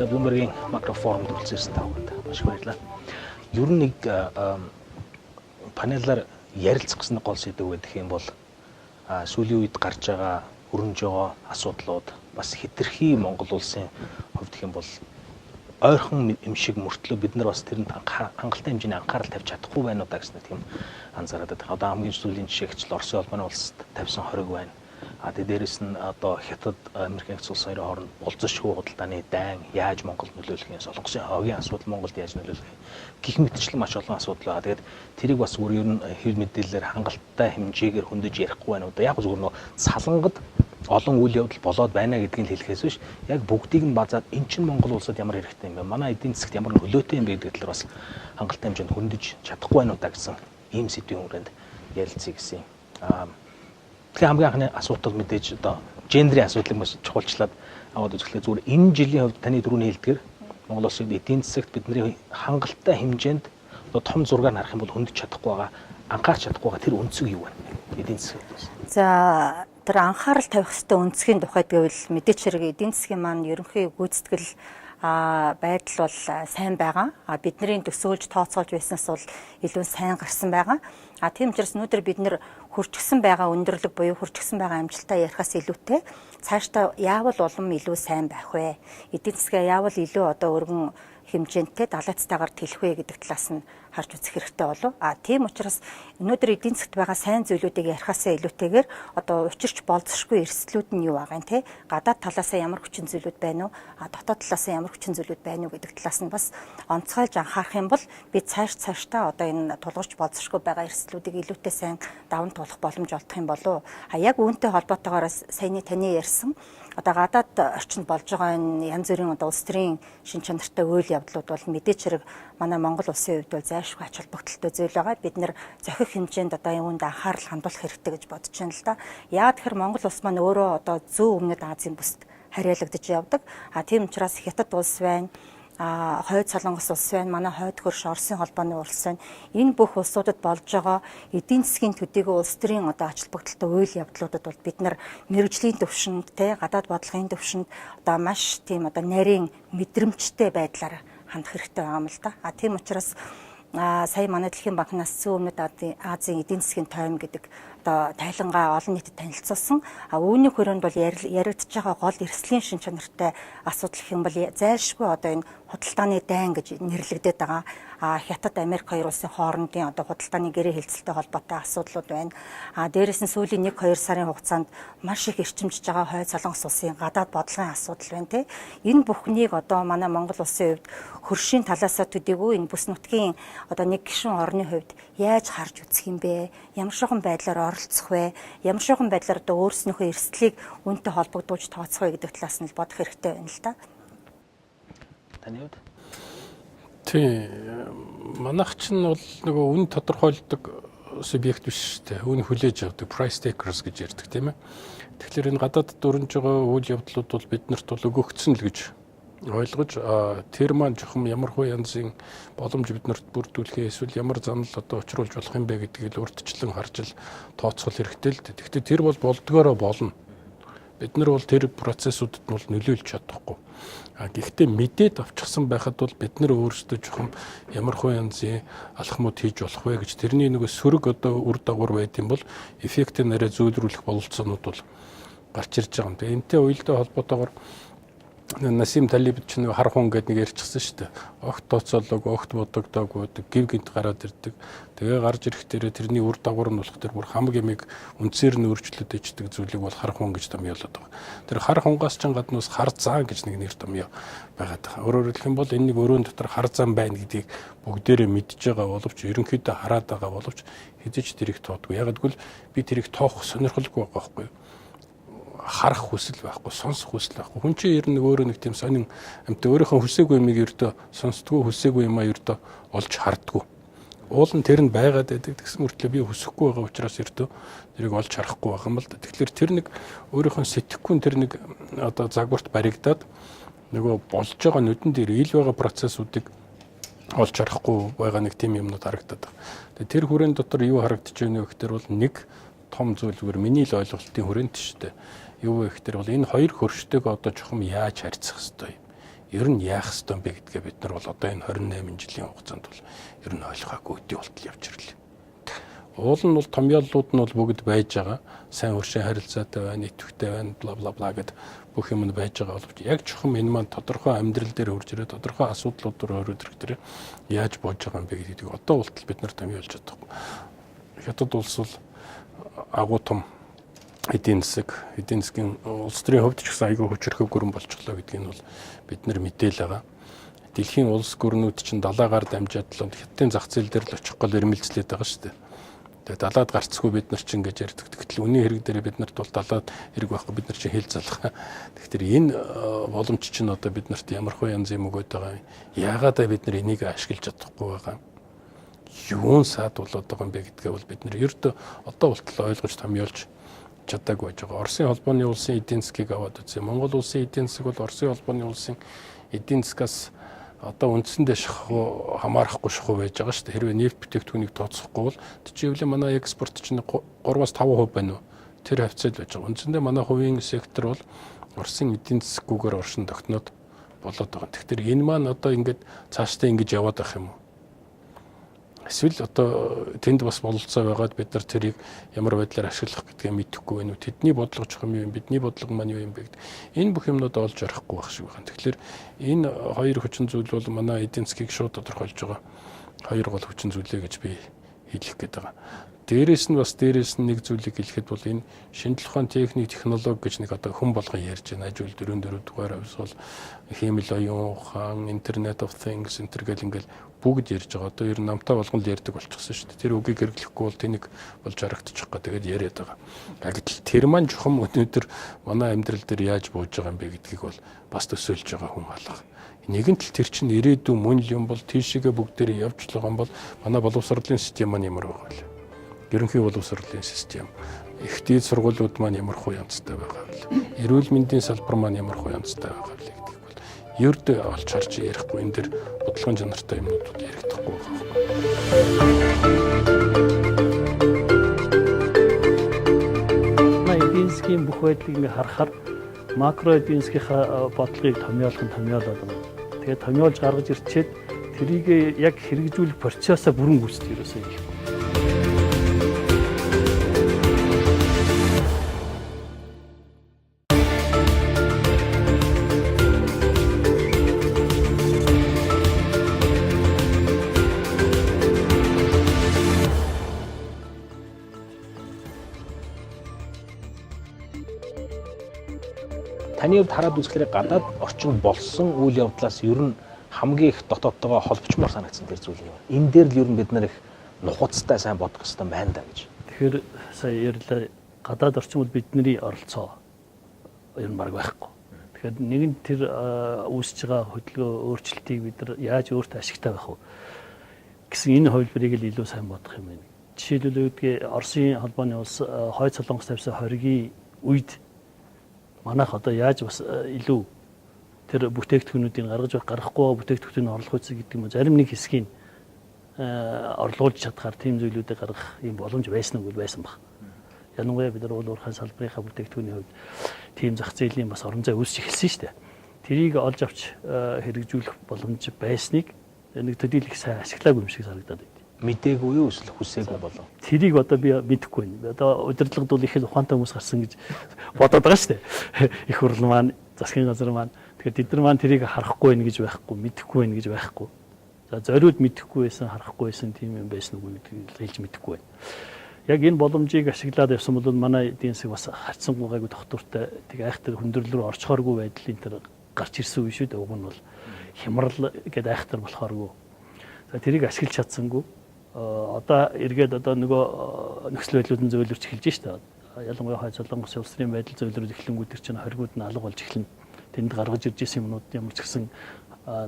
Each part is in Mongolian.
За Bloomberg-ийн Макро форумд үлдсэн тавханд маш их баярлалаа. Ер нь нэг панелаар ярилцах гэсэн гол сэдв гэх юм бол сүүлийн үед гарч байгаа өрнөж байгаа асуудлууд бас хэтэрхий Монгол улсын хувьд гэх юм бол ойрхон юм шиг мөртлөө бид нар бас тэрэнд хангалттай хэмжээний анхаарал тавьж чадахгүй байна уу гэсэн тийм анзаараад байгаа. Одоо хамгийн сүүлийн жишээгч Оросын улбаны улсад тавьсан хориг байна. Тэгээд дээрэс нь одоо Хятад Америк нэгдсэн улс хоёрын хооронд болзошгүй худалдааны дайн яаж Монголд нөлөөлөх юм, Солонгосын хогийн асуудал Монголд яаж нөлөөлөх юм гэх мэтчлэн маш олон асуудал байгаа. Тэгээд тэрийг бас зүгээр ер нь хэр мэдээлэлээр хангалттай хэмжээгээр хөндөж ярихгүй байна уу да. Яг зүгээр нөө салангад олон үйл явдал болоод байна гэдгийг хэлэхээс биш яг бүгдийг нь базаад эн чинь Монгол улсад ямар хэрэгтэй юм бэ? Манай эдийн засагт ямар нөлөөтэй юм бэ гэдэг талаар бас хангалттай хэмжээнд хөндөж чадахгүй байна уу да гэсэн ийм сэдвийн хүрээнд ярилцъя гэсэн. Тэгэхээр хамгийн анхны асуудал мэдээж одоо гендрийн асуудлыг маш чухалчлаад аваад үзэхлээр зүгээр энэ жилийн хувьд таны дөрөвний хэлдгээр Монгол улсын эдийн засагт бидний хангалттай хэмжээнд одоо том зургаар харах юм бол хөндөж чадахгүй байгаа, анхаарч чадахгүй байгаа тэр үнцэг юу вэ? Эдийн засагт. За тэр анхаарал тавих ёстой үнцгийн тухайд гэвэл мэдээч хэрэг эдийн засгийн маань ерөнхий гүйцэтгэл байдал бол сайн байгаа. Бидний төсөөлж тооцоолж байснаас бол илүү сайн гарсан байгаа. Тийм учраас өнөөдөр бид нэр хурцгсан байгаа өндөрлөг буюу хурцгсан байгаа амжилтаа ярихаас илүүтэй цаашдаа яавал улам илүү сайн байх вэ? Эдийн засгаа яавал илүү одоо өргөн хэмжээнтэй далайцтайгаар тэлэх вэ гэдэг талаас нь харж үзэх хэрэгтэй болов. Тийм учраас өнөөдөр эдийн засгт байгаа сайн зүйлүүдийг ярихаасаа илүүтэйгээр одоо учирч болзошгүй эрсдлүүд нь юу байгаа юм те? Гадаад талаасаа ямар хүчин зүйлүүд байна уу? Дотоод талаасаа ямар хүчин зүйлүүд байна уу гэдэг талаас нь бас онцгойлж анхаарах юм бол бид цаашдаа одоо энэ тулгарч болзошгүй байгаа эрсдлүүдийг илүүтэй сайн даван туулах боломж олдох юм болов. Яг үүнтэй холбоотойгоор саяны таны ярьсан одоо гадаад орчинд болж байгаа энэ янз бүрийн одоо улс төрийн шин чанартай үйл явдлууд бол мэдээч хэрэг манай Монгол улсын хувьд бол зайлшгүй ач холбогдолтой зүйл байгаа. Бид нэр зохих хэмжээнд одоо юунд анхаарал хандуулах хэрэгтэй гэж бодож байна л да. Яагаад тэгэхээр Монгол улс маань өөрөө одоо зүүн өмнөд Азийн бүсд хариалагдаж явдаг. Тийм учраас Хятад улс байна. Хойд Солонгос улс байна, манай хойд хөрш Оросын холбооны улс байна. Энэ бүх улсуудад болж байгаа эдийн засгийн төдийгүй улс төрийн одоо ач холбогдолтой үйл явдлуудад бол бид нар мэрэгжлийн төвшөнд те гадаад бодлогын төвшөнд одоо маш тийм одоо нарийн мэдрэмжтэй байдлаар хандах хэрэгтэй байгаа юм л да. Тийм учраас сая манай Дэлхийн банкнаас зүүн өмнөд Азийн эдийн засгийн тойм гэдэг одоо тайлангаа олон нийтэд танилцуулсан. Үүний хүрээнд бол яригдж байгаа гол эрсдлийн шин чанартай асуудал гэх юм бол зайлшгүй одоо энэ худалдааны дайн гэж нэрлэгдээд байгаа. Хятад Америк хоёр улсын хоорондын одоо худалдааны гэрээ хэлцэлтэй холбоотой асуудлууд байна. Дээрээс нь сүүлийн 1-2 сарын хугацаанд маш их эрчимжиж байгаа хойд Солонгос улсын гадаад бодлогын асуудал байна те. Энэ бүхнийг одоо манай Монгол улсын хувьд хөршийн талаасаа төдийгүй энэ бүс нутгийн одоо нэг гишүүн орны хувьд яаж харж үзэх юм бэ? Ямар шохон байдлаар оролцох вэ? Ямар шохон байдлаар одоо өөрснөөхөө эрсдлийг үүнтэй холбогдуулж тооцох вэ гэдэг талаас нь бодох хэрэгтэй байна л да. Таны хувьд? Тийм. Манайх чинь бол нөгөө үн тодорхойлдог субъект биш шүү дээ. Үн хүлээж авдаг price takers гэж ярьдаг тийм ээ. Тэгэхээр энэ гадаадд өрнөж байгаа үйл явдлууд бол биднэрт бол өгөгдсөн л гэж ойлгож тэр маань жоохон ямархуу янзын боломж биднэрт бүрдүүлэхээ эсвэл ямар занал одоо учруулж болох юм бэ гэдгийг л урдчлан харж л тооцоол хэрэгтэй л дээ. Гэхдээ тэр бол болдгоороо болно. Бид нар бол тэр процессуудад нь бол нөлөөлж чадахгүй. Гэхдээ мэдээд авчихсан байхад бол бид нар өөрсдөө жоохон ямархуу янзын алхмууд хийж болох вэ гэж тэрний нэг сөрөг одоо үр дагавар байт юм бол эффектийг нэрээ зөөлрүүлэх бололцоонууд бол гарч ирж байгаа юм. Энтэй уялдаа холбоотойгоор Насим Талиб ч нэг хар хүн гэдэг нэг ярьчихсан шүү дээ. Огт тооцоолог, огт бодогдоогүй гів гинт гараад ирдэг. Тэгээ гарч ирэхдээ тэрний үр дагавар нь болох тэр бүр хамаг ямиг үнцээр нь өөрчлөлт ичдэг зүйлийг бол хар хүн гэж томьёолоод байгаа. Тэр хар хунгаас ч гаднаас хар зан гэж нэг нэр томьёо байгаад байгаа. Өөрөөр хэлэх юм бол энэ нэг өрөөнд дотор хар зан байна гэдгийг бүгдээрээ мэдж байгаа боловч ерөнхийдөө хараад байгаа боловч хэзээ ч тэрийг тоодгүй. Яг гэвэл би тэрийг тоох сонирхолгүй байгаа байхгүй юу? Харах хүсэл байхгүй, сонсох хүсэл байхгүй. Хүн чинь ер нь өөрөө нэг тийм сонин амт өөрийнхөө хүсээгүй юмыг ердөө сонсдгоо, хүсээгүй юмаа ердөө олж хардггүй. Уул нь тэр нь байгаад байдаг. Тэгсэн мөртлөө би хүсэхгүй байгаа учраас ердөө тэрийг олж харахгүй байгаа юм л да. Тэгэхээр тэр нэг өөрийнхөө сэтгэхгүй тэр нэг одоо загварт баригдаад нөгөө болж байгаа нүдэн дээр ил байгаа процессуудыг олж харахгүй байгаа нэг тийм юмнууд харагдаад байна. Тэгээ тэр хүрээнд дотор юу харагдаж байна вэ гэхээр бол нэг том зүйл зүгээр миний л ойлголтын хүрээнд шүү дээ. Юу вэ гэхээр бол энэ хоёр хөрштэйг одоо чухам яаж харьцах ёстой юм. Ер нь яах ёстой юм бэ гэдгээ бид нар бол одоо энэ 28 жилийн хугацаанд бол ер нь ойлгоогүй үдий болтол явж ирлээ. Уул нь бол томьёоллууд нь бол бүгд байж байгаа. Сайн хөршийн харилцаатай байна, идэвхтэй байна, бла бла бла гэд бүх юм нь байж байгаа боловч яг чухам энэ маань тодорхой амьдрал дээр хурж ирээ, тодорхой асуудлууд руу ороод ирэх дээр яаж боож байгаа юм бэ гэдгийг одоо болтол бид нар томьёолж чадахгүй. Хятад улс бол агуу том эдийн засгийн улс төрийн хувьд ч гэсэн айгүй хүчрэх гүрэн болчихлоо гэдгийг нь бол бид нар мэдээл байгаа. Дэлхийн улс гүрнүүд чинь далаагаар дамжаад л хятадын зах зээл дээр л очих гол ирмэлцлээд байгаа шүү дээ. Тэгээд далаад гарцгүй бид нар чинь гэж ярьдаг. Тэгтэл үнийн хэрэг дээр бид нарт бол далаад хэрэг байхгүй бид нар чинь хэл залах. Тэгэхээр энэ боломж чинь одоо бид нарт ямар хөө янзын мөгөөд байгаа юм. Яагаад бид нар энийг ашиглаж чадахгүй байгаа юм. Юун саад болоод байгаа юм бэ гэдгээ бол бид нар ердөө одоо болтол ойлгож томьёолж чадаагүй байж байгаа. Оросын холбооны улсын эдийн засгийг аваад үзье. Монгол улсын эдийн засаг бол Оросын холбооны улсын эдийн засгаас одоо үндсэндээ хамаарахгүй шахуу байж байгаа шүү дээ. Хэрвээ нефт бүтээгдэхүүнийг тооцохгүй бол жишээлбэл манай экспорт чинь 3-5% байна уу? Тэр хавцал байж байгаа. Үндсэндээ манай хувийн сектор бол Оросын эдийн засггүйгээр оршин тогтноод болоод байгаа. Тэгэхээр энэ маань одоо ингээд цаашдаа ингэж яваад байх юм уу? Эсвэл одоо тэнд бас бололцоо байгаад бид нар тэрийг ямар байдлаар ашиглах гэдгээ мэдэхгүй байна уу? Тэдний бодлого чухам юу юм, бидний бодлого маань юу юм бэ гэдэг. Энэ бүх юмнууд олж харахгүй байх шиг байна. Тэгэхээр энэ хоёр хүчин зүйл бол манай эдийн засгийг шууд тодорхойлж байгаа хоёр гол хүчин зүйлээ гэж би хэлэх гээд байгаа. Дээрээс нь нэг зүйлийг хэлэхэд бол энэ шинжлэх ухааны техник технологи гэж нэг одоо хүн болгон ярьж байна. Ажил 4 дугаар авс бол хэмэл оюун ухаан, Internet of Things гэл ингээл бүгд ярьж байгаа. Одоо ер нь намтаа болгон л ярьдаг болчихсон шүү дээ. Тэр үгийг хэрэглэхгүй бол тэнийг болж харагдчих гоо тэгээд яриад байгаа. Гэтэл тэр маань чухам өнөөдөр манай амьдрал дээр яаж бууж байгаа юм бэ гэдгийг бол бас төсөөлж байгаа хүн алга. Нэгэн тал тэр чинь ирээдүйн мөн юм бол тийшээгээ бүгдээрээ явж байгаа юм бол манай боловсролын систем маань ямар байгаа вэ? Ерөнхий боловсролын систем, их дээд сургуулиуд маань ямар хуу янзтай байгаа вэ? Эрүүл мэндийн салбар маань ямар хуу янзтай байгаа вэ гэдгийг бол ердөө олж харж ярихгүй энэ дэр бодлогын чанартай юмнууд ярихдаггүй байгаа. Эдийн засгийн бүх байдлыг ингээ харахаар макро эдийн засгийнхаа бодлогыг томьёолоод байна. Тэгээд томьёолж гаргаж ирчээд тэрийг яг хэрэгжүүлэх процессаа бүрэн гүйцэтгэх ерөөсөө юм. Таны хувьд хараад үзэхээр гадаад орчин болсон үйл явдлаас ер нь хамгийн их дотоодтойгоо холбочмоор санагдсан тэр зүйл юм. Энэ дээр л ер нь бид нар их нухацтай сайн бодох хэрэгтэй байна да гэж. Тэгэхээр сая ярьлаа гадаад орчин бол бидний оролцоо ер нь баг байхгүй. Тэгэхээр нэгэн тэр үүсэж байгаа хөдөлгөөн өөрчлөлтийг бид нар яаж өөртөө ашигтай байх вэ гэсэн энэ хувилбарыг л илүү сайн бодох юм байна. Жишээлбэл үүдгээ Оросын холбооны улс хойд Солонгос тавьсан хоригийн үед манайх одоо яаж бас илүү тэр бүтээгдэхүүнүүдийг гаргахгүй бүтээгдэхүүнийг орлох үүсэ гэдэг юм зарим нэг хэсгийг орлуулж чадхаар тийм зүйлүүдийг гаргах юм боломж байсан уу байсан баг. Ялангуяа бид нар уул уурхай салбарынхаа бүтээгдэхүүний хувьд тийм зах зээлийн бас орон зай үүсч эхэлсэн шүү дээ. Тэрийг олж авч хэрэгжүүлэх боломж байсныг нэг төдийлөх сайн ашиглаагүй юм шиг санагдаад байна. Мэдээгүй юу эсвэл хүсээгүй болов. Тэрийг одоо би мэдэхгүй байна. Одоо удирдлагад бол их ухаантай хүмүүс гарсан гэж бодоод байгаа шүү дээ. Их хурл маань, засгийн газар маань. Тэгэхээр тэд нар маань тэрийг харахгүй байх гэж байхгүй, мэдэхгүй байх гэж байхгүй. За зориуд мэдэхгүй байсан, харахгүй байсан тийм юм байсан уу гэдгийг хэлж мэдэхгүй байна. Яг энэ боломжийг ашиглаад явсан бол манай эдийн засаг бас харьцангуйгаагүй тогтвортой тэг айхтар хүндрэл рүү орчхооргүй байдлын тэр гарч ирсэн үе шүү дээ. Уг нь бол хямрал гэдэг айхтар болохооргүй. За тэрийг ашиглаж чадсангүй. Одоо эргээд одоо нөгөө нөхцөл байдлуудын зөвлөвч эхэлж штэ. Ялангуяа хойд Солонгосын улс төрийн байдал зөвлөрүүд эхлэнгүүд төр чинь хоригууд нь алга болж эхэлнэ. Тэнд гаргаж ирж исэн юмнууд ямар ч гэсэн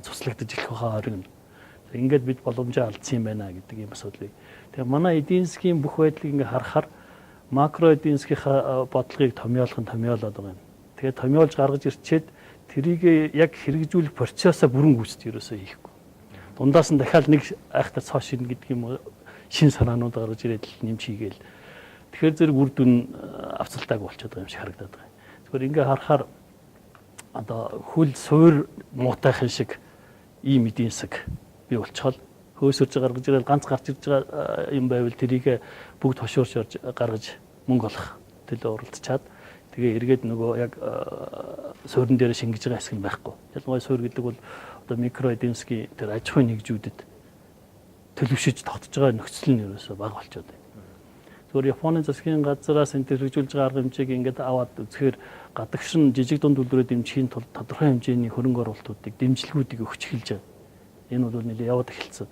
цуслагдаж эхлэх байхаа хоригно. Ингээд бид боломжоо алдсан юм байна гэдэг юм асуудал. Тэгээ манай эдийн засгийн бүх байдлыг ингээ харахаар макро эдийн засгийнхаа бодлогыг томьёолох нь томьёолоод байгаа юм. Тэгээ томьёолж гаргаж ирчээд тэрийг яг хэрэгжүүлэх процессоо бүрэн гүйцэд ерөөсөө хийхгүй. Дундаас нь дахиад нэг айхтар цоо шин гэдэг юм шин санаанууд гаргаж ирээд нэмж хийгээл. Тэгэхээр зэрэг үр дүн авцалтайг болчиход байгаа юм шиг харагдаад байгаа. Тэгэхээр ингээ харахаар одоо хөл суур муутайхан шиг ийм эдийн засаг бий болчихвол хөөсөрж гаргаж ирэл ганц гарч ирж байгаа юм байвал тэрийг бүгд хошуурч орж гаргаж мөнгө олох төлөө оролцоод тэгээ эргээд нөгөө яг суурин дээр шингэж байгаа хэсэг нь байхгүй. Ялангуяа суур гэдэг бол одоо микро эдийн засгийн тэр аж ахуйн нэгжүүдэд төлөвшөж тогтож байгаа нөхцөл нь ерөөсөө бага болчиход байна. Зүгээр Японы засгийн газраас энэ хэрэгжүүлж байгаа арга хэмжээг ингээд аваад үзэхээр гадагшин жижиг дунд үйлдвэрээ дэмжихийн тулд тодорхой хэмжээний хөрөнгө оруулалтуудыг дэмжлэгүүдийг өгч эхэлж байгаа. Энэ бол нэлээд яваад эхэлсэн.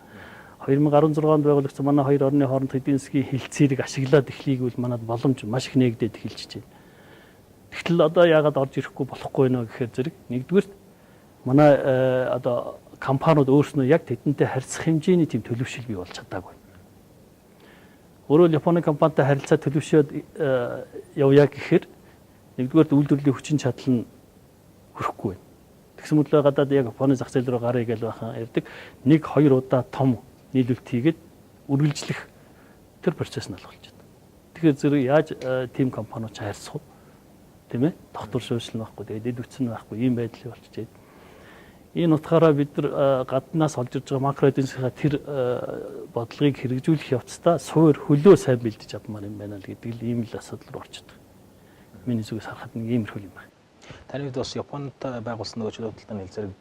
2016 онд байгуулагдсан манай хоёр орны хооронд эдийн засгийн хилцээрийг ашиглаад эхлэхийг бол манад боломж маш их нээгдээд эхэлж байна. Тэгтэл одоо яагаад орж ирэхгүй болохгүй нэ гэхээр зэрэг нэгдүгээр манай одоо компаниуд өөрснөө яг тэдэнтэй харьцах хэмжээний тийм төлөвшил бий болж чадаагүй. Өөрөөр Японы компанитай харилцаа төлөвшөөд явъя гэхээр нэгдүгээр үйлдвэрлэлийн хүчин чадал нь хүрэхгүй байна. Тэгсэн мэтлээ гадаад яг Японы зах зээл рүү гарыг гэж байхаа ярьдаг. 1-2 удаа том нийлүүлэлт хийгээд үргэлжлэх тэр процесс нь алхалж байна. Тэгэхээр зэрэг яаж тийм компаниуд харьцах вэ? Тийм ээ? Доктор шүүсэл байхгүй, тэгээд эд үтсэн байхгүй ийм байдал болчихжээ. Энэ утгаараа бид нар гаднаас олж ирж байгаа макро эдийн засгийн тэр бодлогыг хэрэгжүүлэх явцдаа суур хөлөө сайн бэлдэж чадмаар юм байна л гэдэг л ийм л асуудал руу орчдөг. Миний зүгээс харахад нэг иймэрхүү юм байна. Таны хувьд бас Японд байгуулсан нөгөө чөлөө хөдөлтөний хэлцээрэг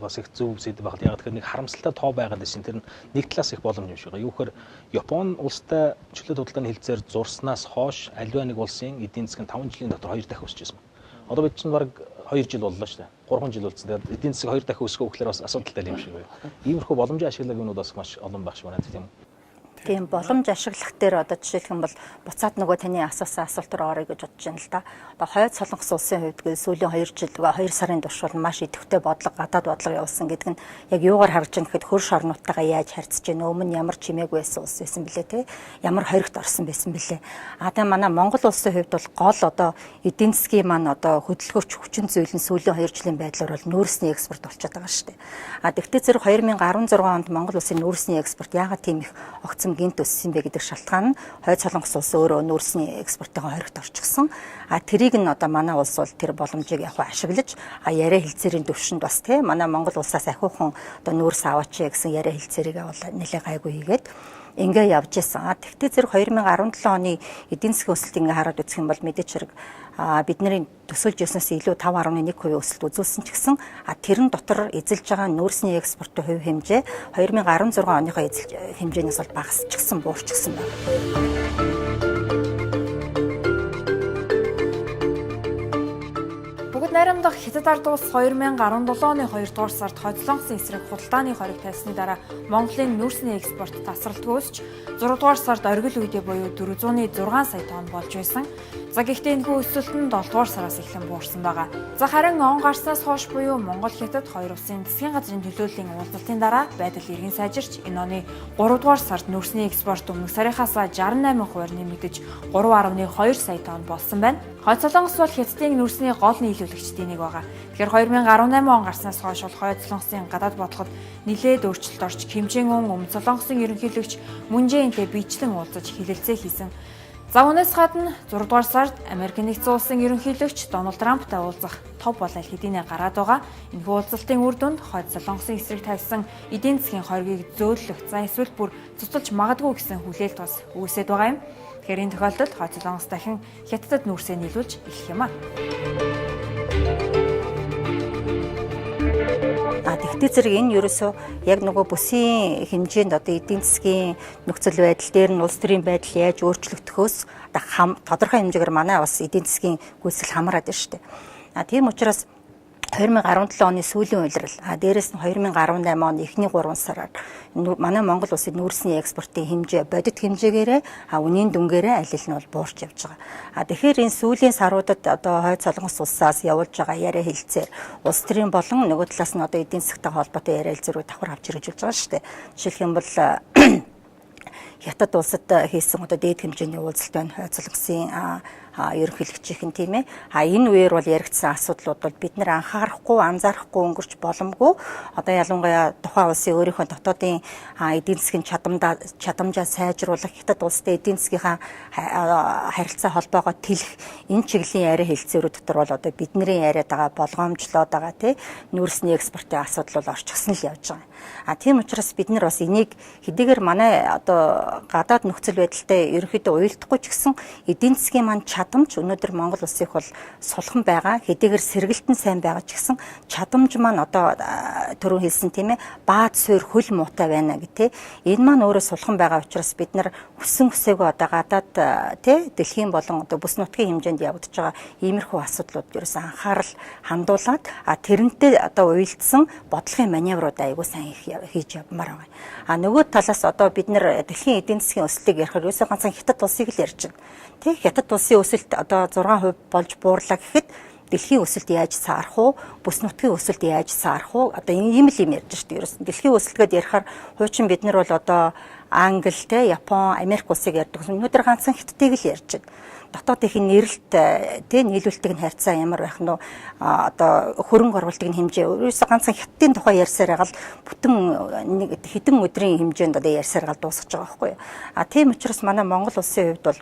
бас их зөв сэдв багт яг тэгэхээр нэг харамсалтай тоо байгаад байсан. Тэр нэг талаас их боломж юм шиг байгаа. Юу гэхээр Япон улстай чөлөө хөдөлтөний хэлцээр зурснаас хойш аливаа нэг улсын эдийн засгийн 5 жилийн дотор 2 дахин өсөж байсан. Одоо бид чинь баг 2 жил боллоо шүү дээ. 3 жил болсон. Тэгээд эдийн засаг 2 дахин өсгөх гэхээр бас асуудалтай юм шиг байна. Иймэрхүү боломжийн ашиглагч юмуд бас маш олон байх шиг байна тийм үү? Тийм боломж ашиглах дээр одоо жишээлх юм бол буцаад нөгөө таны асуусан асуулт руу орё гэж бодож байна л да. Одоо хойд солонгос улсын хувьд гээд сүүлийн 2 жил 2 сарын турш бол маш идэвхтэй бодлого гадаад бодлого явуулсан гэдэг нь яг юугаар харж байгаа гэхэд хөрш орнуудтайгаа яаж харьцаж байна, өмнө ямар чимээг байсан улс байсан бэлээ те, ямар хоригт орсон байсан бэлээ. Тэгээ манай Монгол улсын хувьд бол гол одоо эдийн засгийн маань одоо хөдөлгөөрч хүчин зүйл нь сүүлийн 2 жилийн байдлаар бол нүүрсний экспорт болчиход байгаа шүү дээ. Тэгтээ зэрэг 2016 онд Монгол улсын нүүрсний экспорт яагаад тийм их огцом гинт өссөн бэ гэдэг шалтгаан нь хойд солонгос улс өөрөө нүүрсний экспортын хоригт орчихсон. Тэрийг нь одоо манай улс бол тэр боломжийг яг ашиглаж яриа хэлцээрийн төвшөнд бас тий манай Монгол улсаас ахиухан одоо нүүрс аваач гэсэн яриа хэлцээрийг бол нэлээд гайгүй хийгээд ингээ явж исэн. Тэгтээ зэрэг 2017 оны эдийн засгийн өсөлтийг ингээ хараад үзэх юм бол мэдээч хэрэг бидний төсөөлж яснаас илүү 5.1% өсөлт үзүүлсэн ч гэсэн тэрэн дотор эзэлж байгаа нүүрсний экспортын хувь хэмжээ 2016 оныхоо эзэлж хэмжээнээс бол багасчихсан, буурчихсан байна. Бүгд найрамдах Хятад ард улс 2017 оны 2 дугаар сард хоцлонгосын эсрэг худалдааны хориг тавьсны дараа Монголын нүүрсний экспорт тасралтгүй өсч 6 дугаар сард оргил үедээ буюу 406 сая тонн болж байсан. Гэхдээ энэхүү өсөлт нь 7 дугаар сараас эхлэн буурсан байгаа. Харин он гарснаас хойш буюу Монгол Хятад хоёр улсын засгийн газрын төлөөллийн уулзалтын дараа байдал иргэн сайжирч энэ оны 3 дугаар сард нүүрсний экспорт өмнөх сарынхаас 68% нэмэгдэж 3.2 сая тонн болсон байна. Хойд солонгос бол Хятадын нүүрсний гол нийлүүлэгчдийн нэг байгаа. Тэгэхээр 2018 он гарснаас хойш бол хойд солонгосын гадаад бодлогод нэлээд өөрчлөлт орж Ким Чен Ун өмнө солонгосын ерөнхийлөгч Мун Чжэ-интэй биечлэн уулзаж хэлэлцээ хийсэн. Үүнээс гадна 6 дугаар сард Америк нэгдсэн улсын ерөнхийлөгч Дональд Трамптай уулзах тов болол хэдийнэ гараад байгаа. Энэхүү уулзалтын үр дүнд хойд солонгосын эсрэг тавьсан эдийн засгийн хоргийг зөөлөх, эсвэл бүр цуцалж магадгүй гэсэн хүлээлт бас үүсээд байгаа юм. Тэгэхээр энэ тохиолдолд хойд солонгос дахин Хятадд нүүрсээ нийлүүлж эхлэх юм аа. Тэгтээ зэрэг энэ ерөөсөө яг нөгөө бүсийн хэмжээнд одоо эдийн засгийн нөхцөл байдал дээр нь улс төрийн байдал яаж өөрчлөгдөхөөс тодорхой хэмжээгээр манай бас эдийн засгийн гүйцэл хамаарат байна шүү дээ. Тийм учраас 2017 оны сүүлийн улирал дээрээс нь 2018 оны эхний 3 сараар манай Монгол улсын нүүрсний экспортын хэмжээ бодит хэмжээгээрээ үнийн дүнгээрээ аль нь бол буурч явж байгаа. Тэгэхээр энэ сүүлийн саруудад одоо хойд солонгос улсаас явуулж байгаа яриа хэлцээр улс төрийн болон нөгөө талаас нь одоо эдийн засгийн холбоотой яриа хэлцээрүүд давхар авч ирж болж байгаа шүү дээ. Жишээлх юм бол Хятад улсад хийсэн одоо дээд хэмжээний уулзалт байна. Хойд солонгосын ерөнхийлөгчийн тийм ээ. Энэ үеэр бол яригдсан асуудлууд бол бид нэр анхаарахгүй, анзаарахгүй өнгөрч боломгүй. Одоо ялангуяа тухайн улсын өөрийнхөө дотоодын эдийн засгийн чадамжаа сайжруулах, Хятад улстай эдийн засгийнхаа харилцаа холбоогоо тэлэх энэ чиглэлийн яриа хэлцээрүүд дотор бол одоо бидний яриад байгаа болгоомжлоод байгаа тийм нүүрсний экспортын асуудал бол орчихсон л явж байгаа. Тийм учраас бид нар бас энийг хэдийгээр манай одоо гадаад нөхцөл байдалтай ерөнхийдөө уялдахгүй ч гэсэн эдийн засгийн маань чадамж өнөөдөр Монгол улсыг бол сулхан байгаа. Хэдийгээр сэргэлтэн сайн байгаа ч гэсэн чадамж маань одоо түрүү хэлсэн тийм ээ баад суур хөл муутай байна гэх тийм. Энэ маань өөрөө сулхан байгаа учраас бид нар өссөн өсөөгөө одоо гадаад тийм дэлхийн болон одоо бүс нутгийн хэмжээнд явагдаж байгаа иймэрхүү асуудлууд ерөөс анхаарал хандуулад тэрнтэй одоо уялдсан бодлогын маневрууд аягүй сайн хийж явмаар байгаа. Нөгөө талаас одоо бид нар дэлхийн эдийн засгийн өсөлтийг ярихаар ерөөсөө ганцхан Хятад улсыг л ярьж байна. Тэг Хятад улсын өсөлт одоо 6% болж буурлаа гэхэд дэлхийн өсөлт яаж саарах уу? Бүс нутгийн өсөлт яаж саарах уу? Одоо ийм л юм ярьж штэ ерөөс. Дэлхийн өсөлтгээд ярихаар хуучин бид нар бол одоо Англи, Япон, Америк улсыг ярьдаг. Өнөөдөр ганцхан Хятадыг л ярьж байна. Дотоодын нэрэлт нийлүүлэлтийг нь харьцаа ямар байх нь одоо хөрөнгө оруулалтын хэмжээ ерөөсөө ганцхан Хятадын тухай ярьсаар гал бүтэн хэдэн өдрийн хэмжээнд одоо ярьсаар гал дуусгаж байгаа байхгүй юу. Тийм учраас манай Монгол улсын хувьд бол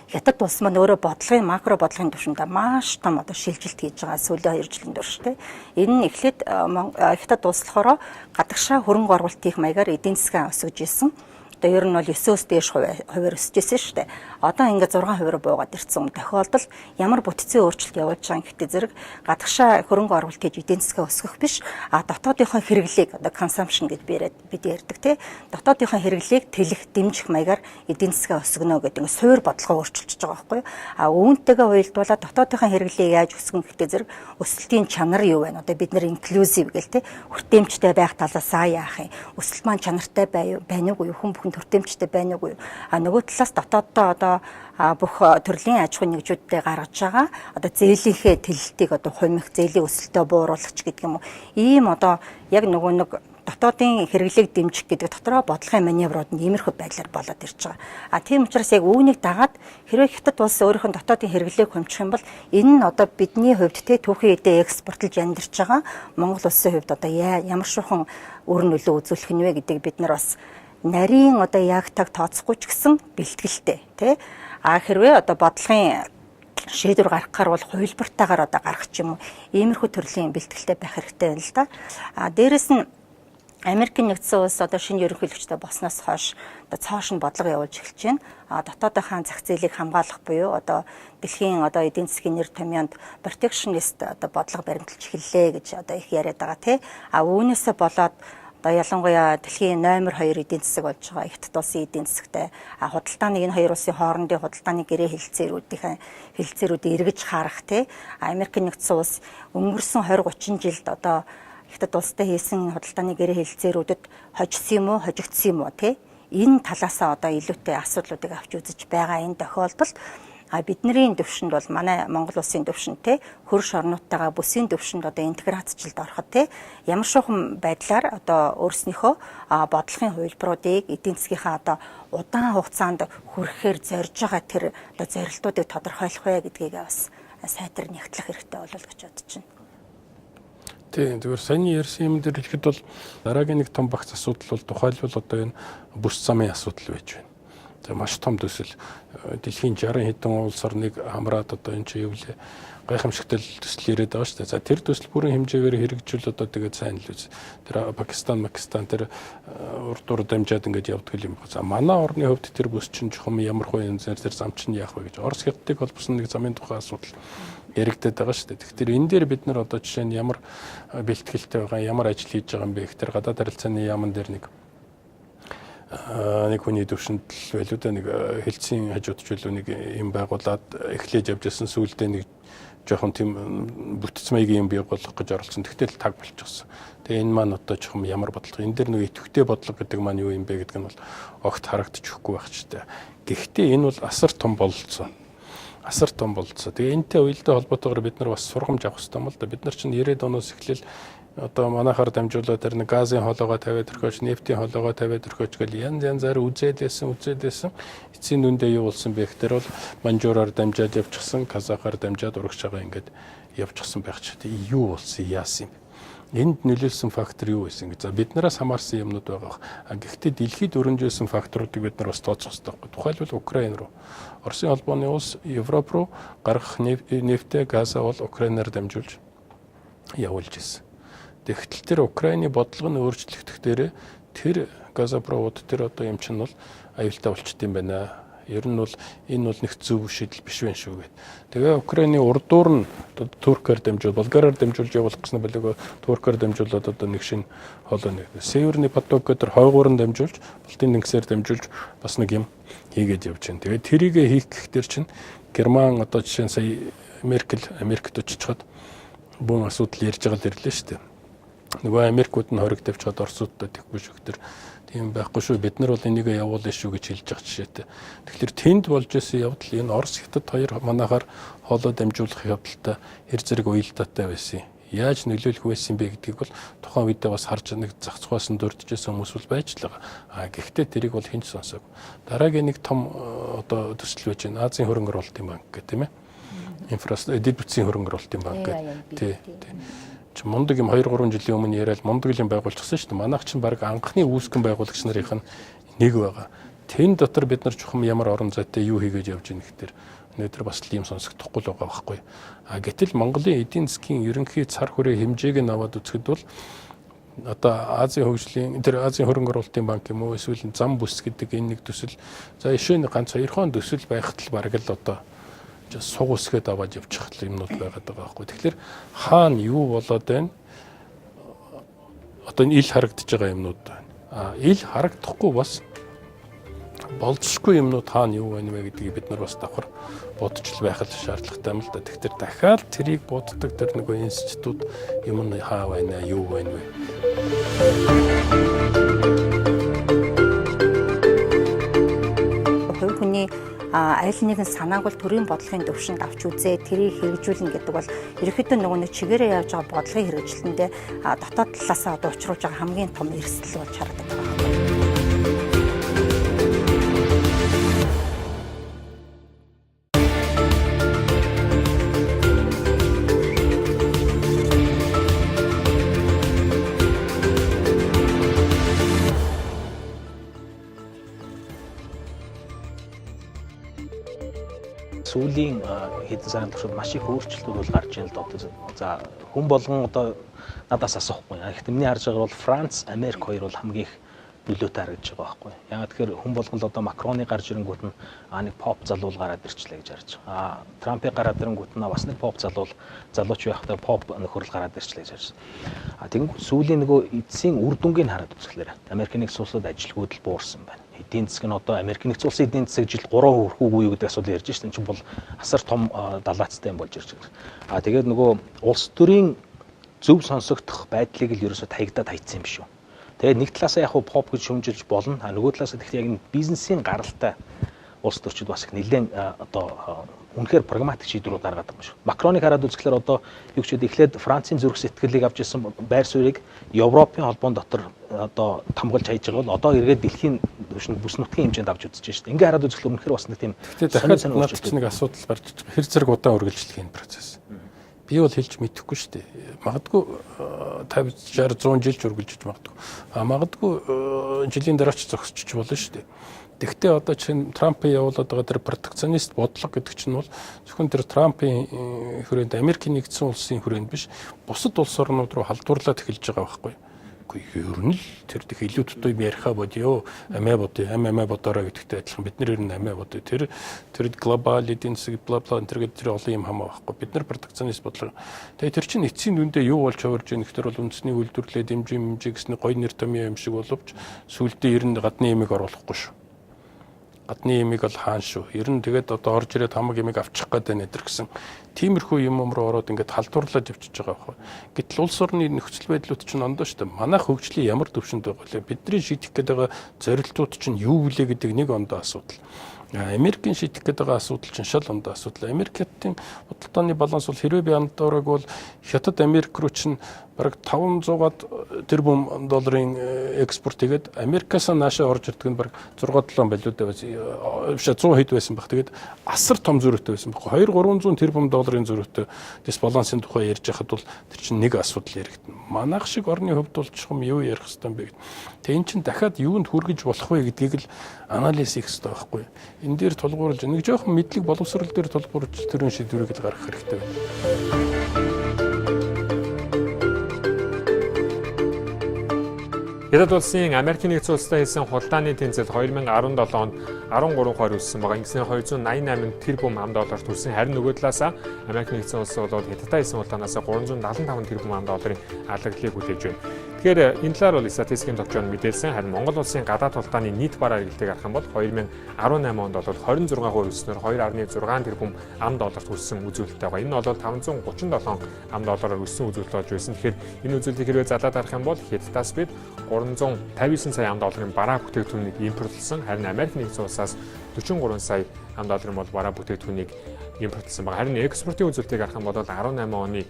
Хятад улс маань өөрөө бодлогын макро бодлогын түвшинд маш том одоо шилжилт хийж байгаа сүүлийн 2 жилийн турш тийм. Энэ нь эхлээд Хятад улс болохоор гадагшаа хөрөнгө оруулалт хийх маягаар эдийн засгаа өсгөж ирсэн. Одоо ер нь бол 9-өөс дээш хувиар өсөж ирсэн шүү дээ. Одоо ингээд 6% буугаад ирсэн тохиолдол ямар бүтцийн өөрчлөлт явуулж байгаа гэхдээ зэрэг гадагшаа хөрөнгө оруулалт хийж эдийн засгаа өсгөх биш дотоодынхоо хэрэглийг одоо consumption гэж бид ярьдаг тийм. Дотоодынхоо хэрэглийг тэлэх, дэмжих маягаар эдийн засгаа өсгөнө гэдэг ингээд суур бодлогоо өөрчилж байгаа байхгүй юу. Үүнтэйгээ уялдуулаад дотоодынхоо хэрэглийг яаж өсгөн гэхдээ зэрэг өсөлтийн чанар юу вэ? Одоо бид нэр inclusive гэл тийм. Хүртээмжтэй байх талаас яах юм? Өсөлт маань чанартай байна уу? Хүн төртөмжтэй байна уу? Нөгөө талаас дотооддоо одоо бүх төрлийн аж ахуйн нэгжүүдтэй гаргаж байгаа одоо зээлийнхээ тэлэлтийг одоо хумих, зээлийн өсөлтөө бууруулах гэдэг юм уу. Ийм одоо яг нөгөө нэг дотоодын хэрэглээг дэмжих гэдэг дотроо бодлогын маневрууд нь иймэрхүү байдлаар болоод ирж байгаа. Тийм учраас яг үүнийг дагаад хэрвээ Хятад улс өөрийнх нь дотоодын хэрэглээг хумчих юм бол энэ нь одоо бидний хувьд түүхийн эдээ экспортлж амьдарч байгаа Монгол улсын хувьд одоо ямар шухан үр нөлөө үзүүлэх нь вэ гэдэг бид нар бас нарийн одоо яг таг тооцохгүй ч гэсэн бэлтгэлтэй тий. Хэрвээ одоо бодлогын шийдвэр гаргахаар бол хуулбартаагаар одоо гарах ч юм уу иймэрхүү төрлийн бэлтгэлтэй байх хэрэгтэй байна л да. Дээрэс нь Америкийн нэгдсэн улс одоо шинэ ерөнхийлөгчтэй болсноос хойш одоо цоошин бодлого явуулж эхэлж байна. Дотоодынхаа зах зээлийг хамгаалах буюу одоо дэлхийн одоо эдийн засгийн нэр томьёонд protectionist одоо бодлого баримталж эхэллээ гэж одоо их яриад байгаа тий. Үүнээсээ болоод ялангуяа дэлхийн номер 2 эдийн засаг болж байгаа Хятад улсын эдийн засагтай худалдааны энэ хоёр улсын хоорондын худалдааны гэрээ хэлэлцээрүүдийг эргэж харах тий. Америкийн нэгдсэн улс өнгөрсөн 20-30 жилд одоо Хятад улстай хийсэн худалдааны гэрээ хэлэлцээрүүдэд хожигдсон юм уу, хожигдсон юм уу тий. Энэ талаасаа одоо илүүтэй асуудлуудыг авч үзэж байгаа энэ тохиолдолд бидний төвшөнд бол манай Монгол улсын төвшөнд те хөрш орнуудтайгаа бүсийн төвшөнд одоо интеграцчлалд ороход те ямар шухан байдлаар одоо өөрснийхөө бодлогын хувилбаруудыг эдийн засгийнхаа одоо удаан хугацаанд хүрэхээр зорж байгаа тэр одоо зорилтуудыг тодорхойлох вэ гэдгийг бас сайтар нэгтлэх хэрэгтэй болов гэж бодож байна. Тийм зөвхөн саяны ярьсан юм дээр хэлэхэд бол дараагийн нэг том багц асуудал бол тухайлбал одоо энэ бүс замын асуудал байж байна. Маш том төсөл дэлхийн 60 хэдэн улс орныг хамраад одоо энэ чинь юу вэ гайхамшигтай төсөл ирээд байгаа шүү дээ. За тэр төсөл бүрийн хэмжээгээр хэрэгжүүл одоо тэгээд сайн л үз. Тэр Пакистан тэр урдуур дамжаад ингэж явдаг юм байна. За манай орны хувьд тэр бүс чинь жоохон ямар хөө энэ зэр зам чинь яах вэ гэж Орос Хятадыг холбосон нэг замын тухай асуудал яригдаад байгаа шүү дээ. Тэгэхээр энэ дээр бид нар одоо жишээ нь ямар бэлтгэлтэй байгаа, ямар ажил хийж байгаа юм бэ гэхээр гадаад харилцааны яамн дээр нэг нэг хүний төвшөнд л байлуу да, нэг хэлцийн хажуудч байлуу нэг юм байгуулад эхлэж явж байсан, сүүлдээ нэг жоохон тийм бүтц маягийн юм бий болгох гэж оролцсон. Тэгтэл таг болчихсон. Тэгээ энэ маань одоо жоохон ямар бодлого. Энэ дээр нэг идэвхтэй бодлого гэдэг маань юу юм бэ гэдэг нь бол огт харагдчихгүй байх ч та. Гэхдээ энэ бол асар том бололцоо. Асар том бололцоо. Тэгээ энэтэй уялдаа холбоотойгоор бид нар бас сургамж авах хэрэгтэй юм л да. Бид нар чинь 90-ад оноос эхлээл одоо манайхаар дамжуулаад тэр нэг газын хоолоогоо тавиад өрхөөж, нефтийн хоолоогоо тавиад өрхөөж гэл янзаар үзээд байсан. Эцсийн дүндээ юу болсон бэ гэхээр бол манжуураар дамжаад явчихсан, казахаар дамжаад урагч байгаа ингээд явчихсан байх ч. Юу болсон, яасан юм. Энд нөлөөлсөн фактор юу байсан гэж. За биднээс хамаарсан юмнууд байгаа. Гэхдээ дэлхийд өрнжүүлсэн факторуудыг бид нар бас тооцох хэрэгтэй байхгүй. Тухайлбал Украин руу, Оросын холбооны улс Европ руу гаргах нефтээ, газаа бол Украинаар дамжуулж явуулж ирсэн. Тэгтэл тэр Украины бодлого нь өөрчлөгдөх дээрээ тэр газопровод тэр одоо юм чинь бол аюултай болчт юм байна. Ер нь бол энэ бол нэг зөв шийдэл биш байх шүү гэд. Тэгээ Украины урдуур нь Туркаар дамжуул, Болгараар дамжуулж явуулах гэсэн болоо Туркаар дамжуулаад одоо нэг шин хоолой нэг. Северный поток гэдэг хойгуур нь дамжуулж, Балтийн тэнгисээр дамжуулж бас нэг юм хийгээд явж байна. Тэгээ тэрийг хийх гэхтэр чинь Герман одоо жишээ нь сая Америкт очичоод бүүн асуудал ярьж байгаа дэрлээ шүү дээ. Нөгөө Америкууд нь хориг тавьчихад Оросуудтай тэггүй шүү гэдэг тийм байхгүй шүү. Бид нар бол энийг явуулна шүү гэж хэлж байгаа жишээтэй. Тэгэхээр тэнд болж исэн явдал энэ Орос Хятад хоёр манайхаар хоолой дамжуулах явдалтай хэр зэрэг уялдаатай байсан. Яаж нөлөөлөх байсан бэ гэдгийг бол тухайн үедээ бас харж нэг зах цухаас нь дурдчихсан хүмүүс бол байж л байгаа. Гэхдээ тэрийг бол хэн ч сонсоогүй. Дараагийн нэг том одоо төсөл байж байна. Азийн хөрөнгө оруулалтын банк гэх тийм ээ. Инфраструктур эдийн засгийн хөрөнгө оруулалтын банк гэх. Тий. Мундаг юм 2-3 жилийн өмнө яриад мундаг юм байгуулчихсан шүү дээ. Манайх чинь баг анхны үүсгэн байгуулагч нарын нэг байгаа. Тэн дотор бид нар чухам ямар орон зайтай юу хийгээд явж байгаа гэхээр өнөөдөр бас л юм сонсогдохгүй л байгаа байхгүй. Гэтэл Монголын эдийн засгийн ерөнхий цар хүрээ хэмжээг нь аваад үзэхэд бол одоо Азийн хөгжлийн тэр Азийн хөрөнгө оруулалтын банк юм уу эсвэл зам бүс гэдэг энэ нэг төсөл за ишээ ганц 2 хон төсөл байхад л баг л одоо суг үсгээд аваад явчих юмнууд байгаад байгаа байхгүй. Тэгэхээр хаана юу болоод байна? Одоо ил харагдаж байгаа юмнууд байна. Ил харагдахгүй бас болцсохгүй юмнууд хаана юу байна вэ гэдгийг бид нар бас давхар бодож л байх л шаардлагатай юм л да. Тэгэхээр дахиад тэрийг боддог тэр нөгөө институт юм нь хаа байна, юу байна вэ? Хүний аль нэгэн санааг бол төрийн бодлогын төвшөнд авч үзээ, тэрийг хэрэгжүүлнэ гэдэг бол ерөнхийдөө нөгөө нэг чигээрээ явж байгаа бодлогын хэрэгжилтэндээ дотоод талаасаа одоо учруулж байгаа хамгийн том эрсдэл болж харагддаг байна. Сүүлийн хэдэн сарын туршид маш их өөрчлөлтүүд бол гарч ийн л доо. За хүн болгон одоо надаас асуухгүй. Гэхдээ миний харж байгаа бол Франц, Америк хоёр бол хамгийн их нөлөөтэй харагдаж байгаа байхгүй. Яагаад тэгэхээр хүн болгон л одоо Макроны гарч ирэнгүүт нь нэг поп залуул гараад ирчлээ гэж харж байгаа. Трампыг гараад ирэнгүүт нь бас нэг поп залууч байхдаа поп нөхөрл гараад ирчлээ гэж харж байгаа. Тэгэнгүүт сүүлийн нөгөө эцсийн үр дүнгийг хараад үзэхлээр Америкийн нэгдсэн улсад ажилгүйд л буурсан байна. Эдийн засаг нь одоо Америкийн нэгдсэн улсын эдийн засаг жилд 3% хүрхүүгүй юу гэдэг асуудал ярьж байна. Энэ бол асар том далаацтай юм болж ирж байгаа. Тэгээд нөгөө улс төрийн зөв сонсогдох байдлыг л ерөөсө таягдаад хайцсан юм шүү. Тэгээд нэг талаасаа яг поп гэж шүмжилж болно. Нөгөө талаасаа тэгт яг бизнесийн гаралтай улс төрчид бас их нэлээд одоо үнэхээр прагматик шийдвэрүүд гаргаад байгаа юм шүү. Макроныг хараад үзэхлээр одоо юу ч үгүй эхлээд Францын зүрх сэтгэлийг авч ирсэн байр суурийг Европын холбоон дотор одоо тамгалж хайж байгаа бол одоо эргээд дэлхийн бүс нутгийн хэмжээнд авч үзэж байна шүү дээ. Ингээ хараад үзэхлээр үнэхээр бас нэг тийм нэг асуудал гарч иж байгаа. Хэр зэрэг удаан үргэлжлэх энэ процесс. Би бол хэлж мэдэхгүй шүү дээ. Магадгүй 50 60 100 жил үргэлжлэж магадгүй. Магадгүй жилийн дараач зогсчих болно шүү дээ. Тэгвэл одоо чинь Трампын явуулаад байгаа тэр протекционист бодлого гэдэг чинь бол зөвхөн тэр Трампын хүрээнд Америкийн нэгдсэн улсын хүрээнд биш бусад улс орнууд руу халдварлаад эхэлж байгаа байхгүй. Ер нь л тэр дэх илүү дутуу юм яриха бодё. Амиа бодороо гэдэгтэй адилхан бид нар ер нь амиа бодё. Тэр глобал эдийн засаг бла бла энэ төр тэр олон юм хамаа байхгүй. Бид нар протекционист бодлого. Тэгээ тэр чинь эцсийн дүндээ юу болж хувирж байгаа нөхдөр бол үндэсний үйлдвэрлэлээ дэмжиж гэсний гой нэр томьёо юм шиг боловч сүүлдээ ер нь гадны ямиг оруулахгүй шүү. Гадны ямиг бол хаан шүү. Ер нь тэгээд одоо орж ирээд хамаг ямиг авчих гээд байна эдэр гэсэн тиймэрхүү юм руу ороод ингээд халдварлаад явчихж байгаа байхгүй. Гэтэл улс орны нөхцөл байдлууд чинь ондоо шүү дээ. Манайх хөгжлийн ямар төвшөнд байгаа вэ? Бидний шийдэх гээд байгаа зорилтууд чинь юу вүлээ гэдэг нэг ондоо асуудал. Америкийн шийдэх гээд байгаа асуудал чинь шал ондоо асуудал. Америкийн худалдааны баланс бол хэрвээ би андуураг бол Хятад Америк руу чинь бараг 500-аад тэрбум долларын экспорт хийгээд Америкаас наашаа орж ирдэг нь бараг 6-7 байлууд байсан. Биш 100 хэд байсан баг. Тэгээд асар том зөрүүтэй байсан баг. 200-300 тэрбум долларын зөрүүтэй дисбалансын тухай ярьж байхад бол тэр чинь нэг асуудал яригдана. Манайх шиг орны хувьд бол чухам юу ярих хэвээр юм бэ гэдэг. Тэгээ эн чинь дахиад юунд хүргэж болох вэ гэдгийг л анализ хийх хэрэгтэй байхгүй. Энэ дээр тулгуурлаж нэг жоохон мэдлэг боловсрол дээр тулгуурлаж төрийн шийдвэрийг л гаргах хэрэгтэй байна. Хятад улсын Америкийн нэгдсэн улстай хийсэн худалдааны тэнцэлд 2017 онд 13% өссөн байгаа. Ингэснээр 288 тэрбум $. Төрсөн. Харин нөгөө талаасаа Америкийн нэгдсэн улс бол Хятадтай хийсэн худалдаанаас 375 тэрбум $-ын алгаглалыг хүлээж байна. Тэгэхээр энэ талаар бол статистикийн товчоонд мэдээлсэн. Харин Монгол улсын гадаад худалдааны нийт бар арилтыг харах юм бол 2018 онд бол 26% өснөөр 2.6 тэрбум $. Төрсөн үзүүлэлттэй байгаа. Энэ нь бол $537 өссөн үзүүлэлт болж байсан. Тэгэхээр энэ үзүүлэлтийг хэрвээ залаад харах юм бол Хятадаас бид $359 сая $-ын бараа бүтээгдэхүүнийг импортлсон. Харин Америк нэгдсэн улсаас $43 сая $-ын бол бараа бүтээгдэхүүнийг импортлсон байгаа. Харин экспортын үзүүлэлтийг харах юм бол 18 оны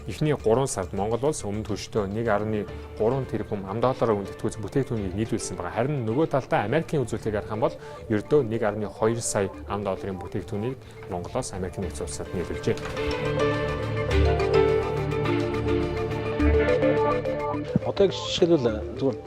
эхний 3 сард Монгол улс өмнөд хөштөө 1.3 тэрбум $-аар үнэлэгдэх бүтээгдэхүүнийг нийлүүлсэн байгаа. Харин нөгөө талдаа Америкийн үзүүлэлтийг харах юм бол ердөө 1.2 сая $-ын бүтээгдэхүүнийг Монголоос Америк нэгдсэн улсад нийлүүлжээ. Одоо жишээлбэл зүгээр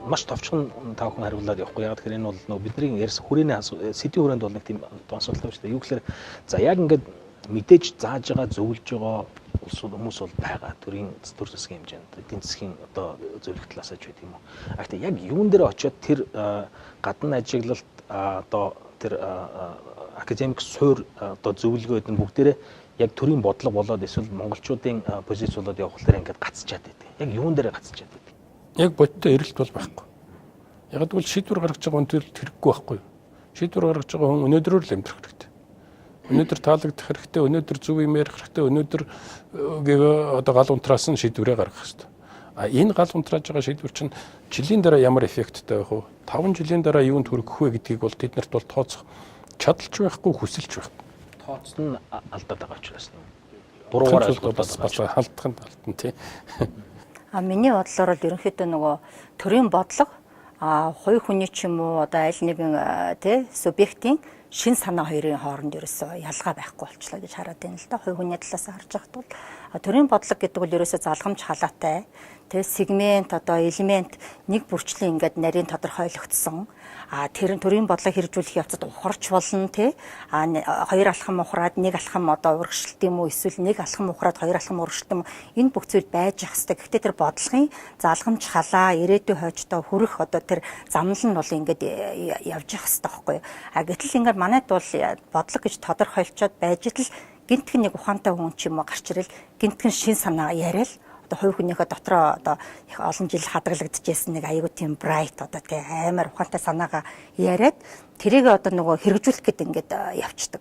маш товчхон тавхан хариулаад явахгүй. Яг тэгэхээр энэ бол нөгөө бидний ярьсан хүрээний сэдвийн хүрээнд бол нэг тийм асуудал байна шүү дээ. Юу гэхээр за яг ингээд мэдээж зааж байгаа зөвлөж байгаа хүмүүс бол байгаа. Төрийн төр засгийн хэмжээнд эдийн засгийн одоо зөвлөх талаасаа ч гэдэг юм уу. А гэхдээ яг юун дээр очиод тэр гадна ажиглалт одоо тэр академик суур одоо зөвлөгөөд нь бүгдээрээ яг төрийн бодлого болоод эсвэл монголчуудын позиц болоод явах хэрэгтэй ингээд гацчаад байдаг. Яг юун дээр гацчаад байдаг. Яг бодтой эрэлт бол байхгүй. Яг тэгвэл шийдвэр гаргаж байгаа хүн хэрэггүй байхгүй. Шийдвэр гаргаж байгаа хүн өнөөдрөөр л амьдрах хэрэгтэй. Өнөөдөр таалагдах хэрэгтэй, өнөөдөр зөв юм ярих хэрэгтэй, өнөөдөр одоо гал унтраас нь шийдвэрээ гаргах хэрэгтэй. А энэ гал унтрааж байгаа шийдвэр чинь жилийн дараа ямар эффекттэй байх вэ? 5 жилийн дараа юунд хүрэх вэ гэдгийг бол тэднэрт бол тооцох чадалж байхгүй, хүсэлж байхгүй. Тооц нь алдаад байгаа учраас буруугаар ойлгуулаад бас халдхан тий. Миний бодлоор л ерөнхийдөө нөгөө төрийн бодлого хувь хүний ч юм уу одоо аль нэгэн тий субъектийн шин санаа хоёрын хооронд ерөөсөө ялгаа байхгүй болчлоо гэж хараад байна л да. Хувь хүний талаас харж байхад бол төрийн бодлого гэдэг бол ерөөсөө залгамж халаатай. Тэгээ сегмент одоо элемент нэг бүрчлийн ингээд нарийн тодорхойлогдсон. Тэр төрийн бодлого хэрэгжүүлэх явцад ухарч болно тий. Хоёр алхам ухраад нэг алхам одоо урагшилт юм уу эсвэл нэг алхам ухраад хоёр алхам урагшилт юм. Энэ бүх зүйл байж ах хэвээр. Гэхдээ тэр бодлогын залгамж халаа ирээдүйн хойчтой хүрэх одоо тэр замнал нь бол ингээд явж ах хэвээр байхгүй. Гэтэл ингээд манайд бол бодлого гэж тодорхойлцоод байж тал гинтхэн нэг ухаантай хүн ч юм уу гарч ирэл гинтхэн шин санаа яриад хувь хүнийхээ дотроо одоо их олон жил хадгалагдчихсэн нэг аюу тийм брайт одоо тий амар ухаантай санаагаа яриад тэрийг одоо нөгөө хэрэгжүүлэх гэдэг ингээд явцдаг.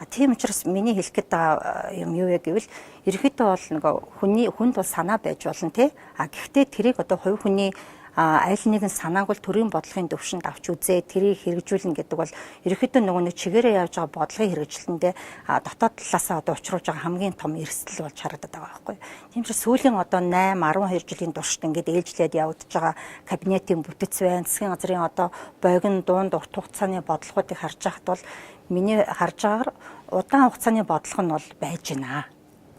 Тийм учраас миний хэлэх гээд байгаа юм юу вэ гэвэл ерөөхдөө бол нөгөө хүнд бол санаа байж болно тий. Гэхдээ тэрийг одоо хувь хүний аль нэгэн санааг бол төрийн бодлогын төвшөнд авч үзээ тэрийг хэрэгжүүлнэ гэдэг бол ерөөхдөө нөгөө нэг чигээрээ явж байгаа бодлогын хэрэгжилтэндээ дотоод талаасаа одоо учруулж байгаа хамгийн том эрсдэл болж харагдаад байгаа байхгүй. Тийм ч сүүлийн одоо 8-12 жилийн туршид ингээд ээлжлээд явагдаж байгаа кабинетийн бүтэц байна. Засгийн газрын одоо богино дунд урт хугацааны бодлогуудыг харж байхад бол миний харж байгаагаар удаан хугацааны бодлого нь бол байж байна.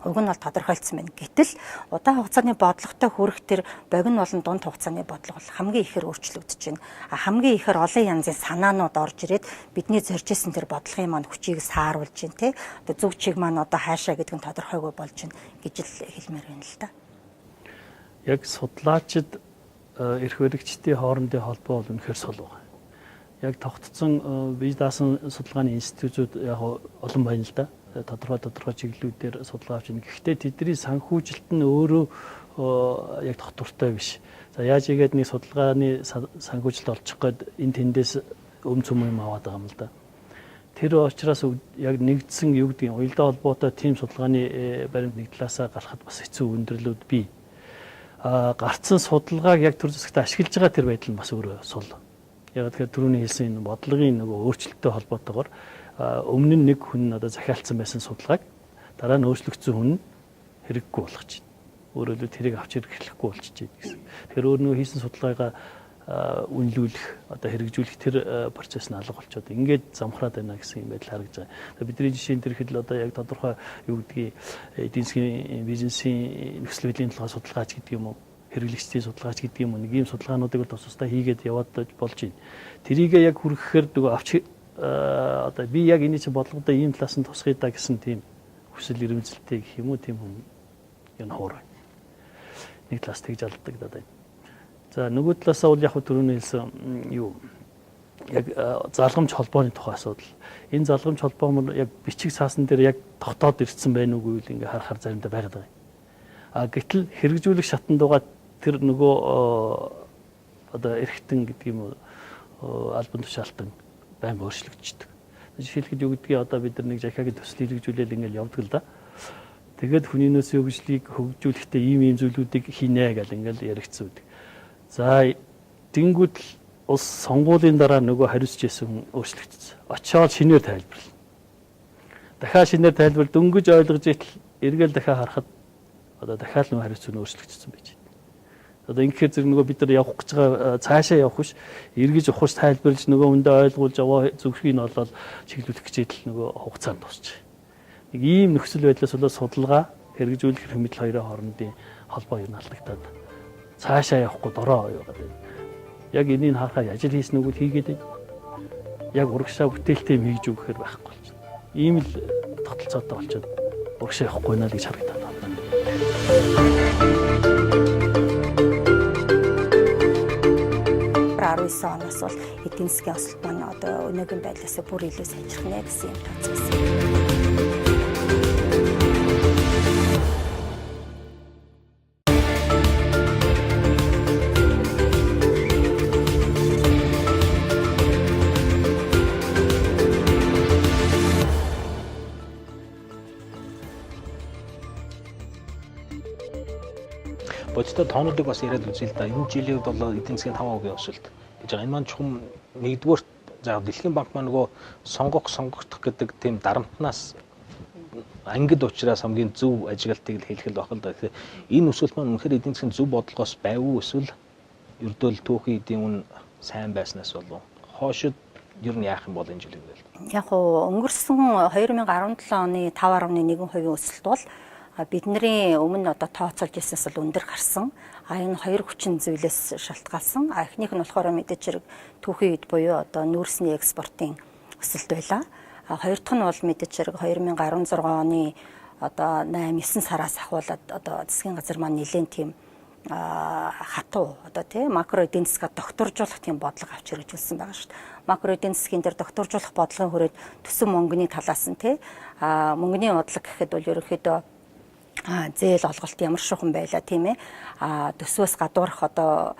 Уг нь бол тодорхойлцсон байна. Гэтэл удаан хугацааны бодлоготой хүрэх тэр богино болон дунд хугацааны бодлого бол хамгийн ихээр өөрчлөгдөж байна. Хамгийн ихээр олон янзын санаанууд орж ирээд бидний зорж исэн тэр бодлогын маань хүчийг сааруулж байна тий. Одоо зөв чиг маань одоо хаашаа гэдэг нь тодорхойгүй болж байна гэж л хэлмээр байна л да. Яг судлаачид эрх баригчдын хоорондын холбоо бол үнэхээр сул байна. Яг тогтцсон бие даасан судалгааны институтууд яг олон байна л да. Тодорхой чиглэлүүдээр судалгаа авч байна. Гэхдээ тэдний санхүүжилт нь өөрөө яг тогтвортой биш. За яаж игээд нэг судалгааны санхүүжилт олчих гээд энэ тэндээс цөм юм аваад байгаа юм л да. Тэр учраас яг нэгдсэн юу гэдгийг уялдаа холбоотой тийм судалгааны баримт нэг талаасаа гарахад бас хэцүү өндөрлүүд бий. Гарцсан судалгааг яг төр засагт ашиглаж байгаа тэр байдал нь бас өөрөө сул. Яг тэгэхээр түрүүний хэлсэн энэ бодлогын нөгөө өөрчлөлттэй холбоотойгоор өмнө нь нэг хүн одоо захиалцсан байсан судалгааг дараа нь өөрчлөгдсөн хүн хэрэггүй болгож байна. Өөрөөр хэлбэл тэрийг авч хэрэглэхгүй болчихж байна гэсэн. Тэгэхээр өөр нөгөө хийсэн судалгаагаа үнэлүүлэх одоо хэрэгжүүлэх тэр процесс нь алга болчиход ингээд замхраад байна гэсэн юм байдал харагдаж байгаа. Бидний жишээн төрөхөд л одоо яг тодорхой юу гэдгийг эдийн засгийн бизнесийн нөхцөл байдлын талаар судалгаач гэдэг юм уу, хэрэглэгчдийн судалгаач гэдэг юм уу, нэг ийм судалгаануудыг бол тусдаа хийгээд яваад болж байна. Тэрийгээ яг хүргэхээр нөгөө авч одоо би яг энэ чинь бодлогодоо ийм талаас нь тусахыг да гэсэн тийм хүсэл эрмэлзэлтэй гэх юм уу, тийм хүн энэ хоор байна. Нэг талаас тэгж алддаг даа. За нөгөө талаасаа бол яг түрүүний хэлсэн юу яг залгамж холбооны тухай асуудал. Энэ залгамж холбоо нь яг бичиг цаасан дээр яг тогтоод ирсэн байх үгүй л ингээ харахаар заримдаа байгаад байгаа. Гэтэл хэрэгжүүлэх шатандуугаа тэр нөгөө одоо эрхтэн гэдэг юм уу албан тушаалтан байн өөрчлөгдчихдөг. Жишээлбэл юу гэдгийг одоо бид нар нэг жахагийн төсөл хэрэгжүүлэл ингээл явдаг л да. Тэгээд хүний нөөцийн хөгжлийг хөгжүүлэхдээ ийм зүйлүүдийг хийнэ гэл ингээл яригдсан үүдэг. За тэнгууд улс сонгуулийн дараа нөгөө хариуцж исэн өөрчлөгдсөн. Очоод шинээр тайлбарлана. Дахиад шинээр тайлбар дөнгөж ойлгож итэл эргээл дахиад харахад одоо дахиад нөгөө хариуц нь өөрчлөгдсөн байж байна. Одоо ингэхээр зэрэг нөгөө бид нар явах гэж байгаа цаашаа явах биш эргэж ухаж тайлбарлаж нөгөө хүндээ ойлгуулж аваа зөвхийг нь олоод чиглүүлэх гэж итэл нөгөө хугацаанд тусч. Нэг ийм нөхцөл байдлаас болоод судалгаа хэрэгжүүлэх эрх мэдэл хоёрын хоорондын холбоо юу алдагдаад цаашаа явахгүй дороо яваад байна. Яг энийг харахаар ажил хийсэн үгэл хийгээд байна. Яг урагшаа бүтээлтэй юм хийж өгөхөр байхгүй болж байна. Ийм л тогтолцоотой болчиход урагшаа явахгүй наа гэж харагдаад байна. 19 оноос бол эдийн засгийн өсөлт маань одоо өнөөгийн байдлаас бүр илүү сайжрах нэ гэсэн юм тооцсон. Бодиттой тоонуудыг бас яриад үзье л да. Энэ жилийн үед бол эдийн засгийн 5% өсөлт гэж байгаа. Энэ маань чухам нэгдүгээр за Дэлхийн банк маань нөгөө сонгогдох гэдэг тийм дарамтнаас ангид учраас хамгийн зөв ажиглалтыг хэлэх л байх л да. Тэгэхээр энэ өсөлт маань үнэхээр эдийн засгийн зөв бодлогоос байв уу эсвэл ердөө л түүхийн эдийн үн сайн байснаас болов хоошид ер нь яах юм бол энэ жилийн үед. Яг өнгөрсөн 2017 оны 5.1% өсөлт бол бидний өмнө одоо тооцоолж ирсэнээс л өндөр гарсан. Энэ хоёр хүчин зүйлээс шалтгаалсан. Эхнийх нь болохоор мэдээж хэрэг түүхийн үед буюу одоо нүүрсний экспортын өсөлт байлаа. Хоёр дахь нь бол мэдээж хэрэг 2016 оны одоо 8-9 сараас ахуулаад одоо засгийн газар маань нэлээд тийм хатуу одоо тийм макро эдийн засгаа докторжуулах тийм бодлого авч хэрэгжүүлсэн байгаа шүү дээ. Макро эдийн засгийн дээр докторжуулах бодлогын хүрээд төсөв мөнгөний талаас нь тийм мөнгөний бодлого гэхэд бол ерөнхийдөө зээл олголт ямар шухан байла тийм ээ төсвөөс гадуурх одоо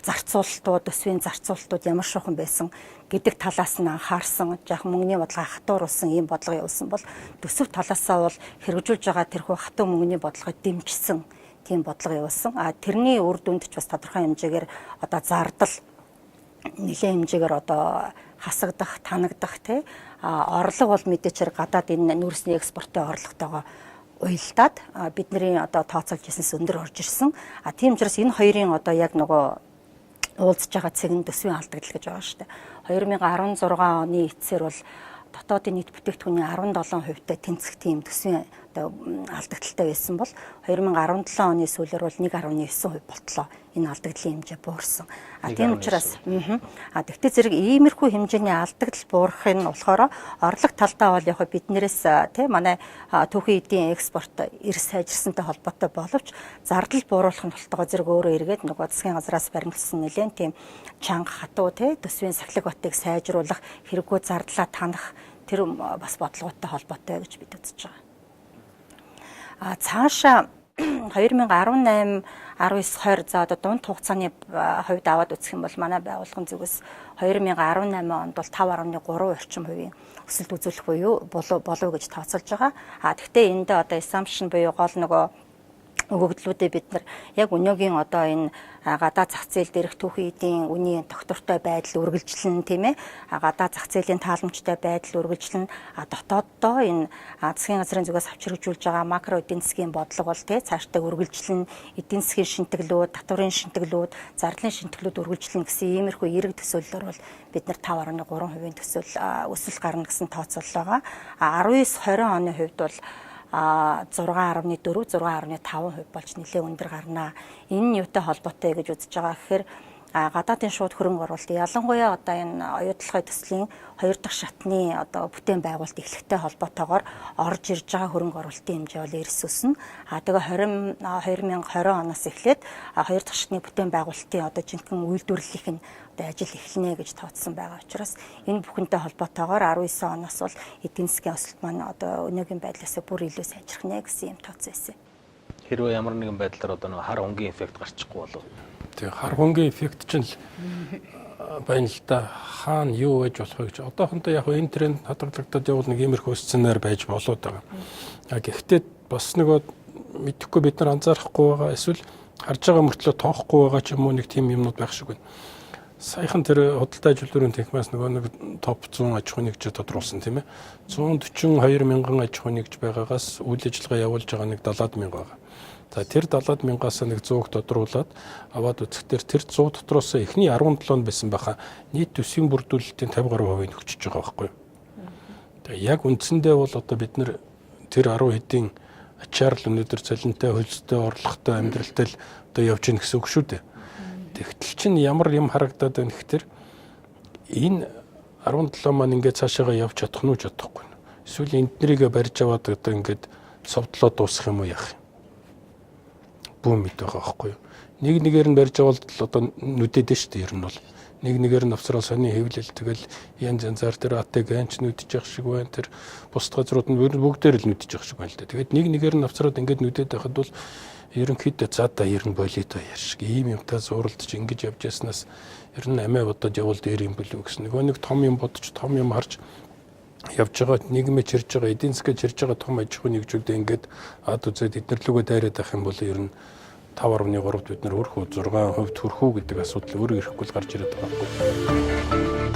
зарцуулалтууд төсвийн зарцуулалтууд ямар шухан байсан гэдэг талаас нь анхаарсан жаахан мөнгөний бодлого хатууруулсан ийм бодлого явуулсан бол төсөв талаасаа бол хэрэгжүүлж байгаа тэрхүү хатуу мөнгөний бодлогыг дэмжсэн тийм бодлого явуулсан тэрний үр дүнд ч бас тодорхой хэмжээгээр одоо зардал нэлээд хэмжээгээр одоо хасагдах танагдах тий орлого бол мэдээч хэрэг гадаад энэ нүүрсний экспортын орлоготойгоо уялдаад бидний одоо тооцоолж ирсэнс өндөр орж ирсэн. Тийм учраас энэ хоёрын одоо яг нөгөө уулзж байгаа цэг нь төсвийн алдагдал гэж байгаа шүү дээ. 2016 оны эцсээр бол дотоодын нийт бүтээгдэхүүний 17% тэнцэх тийм төсвийн одоо алдагдaltaй байсан бол 2017 оны сүүлээр бол 1.9% болтлоо. Энэ алдагдлын хэмжээ буурсан. Тийм учраас тэгтээ зэрэг иймэрхүү хэмжээний алдагдал буурахын нь болохоор орлого талдаа бол яг биднээс тий манай түүхийн эдийн экспорт эрс сайжирсантай холбоотой боловч зардал бууруулах нь болтойгоо зэрэг өөрөө эргээд нөгөө засгийн газраас баримтлсан нэлээд тийм чанга хатуу тий төсвийн сахилга батыг сайжруулах, хэрэггүй зардлаа танах тэр бас бодлоготой холбоотой гэж бид үзэж байгаа. Цаашаа 2018 19-20 за одоо дунд хугацааны хувьд аваад үзэх юм бол манай байгууллагын зүгээс 2018 онд бол 5.3 орчим хувийн өсөлт үзүүлэх буюу болов гэж тооцоолж байгаа. Гэхдээ эндээ одоо assumption буюу гол нөгөө өгөгдлүүдээ бид нар яг өнөөгийн одоо энэ гадаад зах зээл дээрх түүхийн эдийн үнийн тогтвортой байдал үргэлжлэн тийм ээ гадаад зах зээлийн тааламжтай байдал үргэлжлэн дотооддоо энэ засгийн газрын зүгээс авч хэрэгжүүлж байгаа макро эдийн засгийн бодлого бол тий цаашдаа үргэлжлэн эдийн засгийн шинтгэлүүд, татварын шинтгэлүүд, зардлын шинтгэлүүд үргэлжлэн гэсэн иймэрхүү эерэг төсөөллөөр бол бид нар 5.3% төсөөл өсөлт гарна гэсэн тооцоолол байгаа. 19-20 оны хувьд бол 6.4 6.5% болж нэлээд өндөр гарнаа. Энэ нь юутай холбоотой гэж үзэж байгаа гэхээр гадаадын шууд хөрөнгө оруулалт ялангуяа одоо энэ оюутлогын төслийн 2 дахь шатны одоо бүтээн байгуулалт эхлэхтэй холбоотойгоор орж ирж байгаа хөрөнгө оруулалтын хэмжээ бол эрс өснө. Тэгээ 2020 оноос эхлээд 2 дахь шатны бүтээн байгуулалтын одоо жинхэнэ үйлдвэрлэлийнх нь одоо ажил эхэлнэ гэж тооцсон байгаа учраас энэ бүхэнтэй холбоотойгоор 19 оноос бол эдийн засгийн өсөлт маань одоо өнөөгийн байдлаас бүр илүү сайжрах нэ гэсэн юм тооцсон байсан. Хэрвээ ямар нэгэн байдлаар одоо нэг хар хөнгөн эффект гарчихгүй болов. Тэгээ хар хөнгөн эффект чинь байна л да. Хаана юу байж болох вэ гэж. Одоохондоо яг энэ тренд хадгалагдаад явал нэг иймэрхүү сценаар байж болоод байгаа. Гэхдээ бас нөгөө мэдэхгүй бид нар анзаарахгүй байгаа эсвэл харж байгаа мөртлөө тоохгүй байгаа ч юм уу нэг тийм юмнууд байх шиг байна. Саяхан тэр худалдаа ажилтнуудын танхимаас нөгөө нэг топ 100 аж ахуйн нэгж тодруулсан тийм ээ. 142 мянган аж ахуйн нэгж байгаагаас үйл ажиллагаа явуулж байгаа нэг 70 мянга байгаа. За тэр 70 мянгаас нэг 100-г тодруулаад аваад үзэхдээ тэр 100 дотроос эхний 17-нд байсан баха нийт төсвийн бүрдүүлэлтийн 50 гаруй хувийг өгчөж байгаа байхгүй юу. Тэгээ яг үндсэндээ бол одоо бид нэр тэр 10 хэдийн ачаал өнөөдөр цалинтай, хөлстэй, орлоготой амьдралтай л одоо явж гин гэсэн үг шүү дээ. Тэгтэл чинь ямар юм харагдаад байна гэхээр энэ 17 маань ингээд цаашаага явж чадах нь уу чадахгүй. Эсвэл энднэрийгээ барьж аваад одоо ингээд совдлоо дуусгах юм уу яах юм. Бүүм мэд байгаа байхгүй юу. Нэг нэгээр нь барьж аваад л одоо нүдэдэж шүү дээ ер нь бол. Нэг нэгээр нь авсрал сони хэвлэл тэгэл янз янзаар тэр атэг анч нүдэж явах шиг байна. Тэр бусд газрууд нь бүгдээр л нүдэж явах шиг байна л да. Тэгээд нэг нэгээр нь авсраад ингээд нүдэд байхад бол ерөнхийдөө цаадаа ер нь болидо яар шиг ийм юмтай зуралдаж ингэж явж яснаас ер нь амиа бодож явал дээр юм болов гэсэн. Нөгөө нэг том юм бодож том юм харж явж байгаа нийгмээ чирж байгаа эдийн засгээ чирж байгаа том аж ахуйн нэгжүүдээ ингээд ад үзээд эднэрлүүгээ дайраад авах юм бол ер нь 5.3-д бид нар хөрхөө 6% төрхөө гэдэг асуудал өөрөө ирэхгүй л гарч ирээд байгаа байхгүй.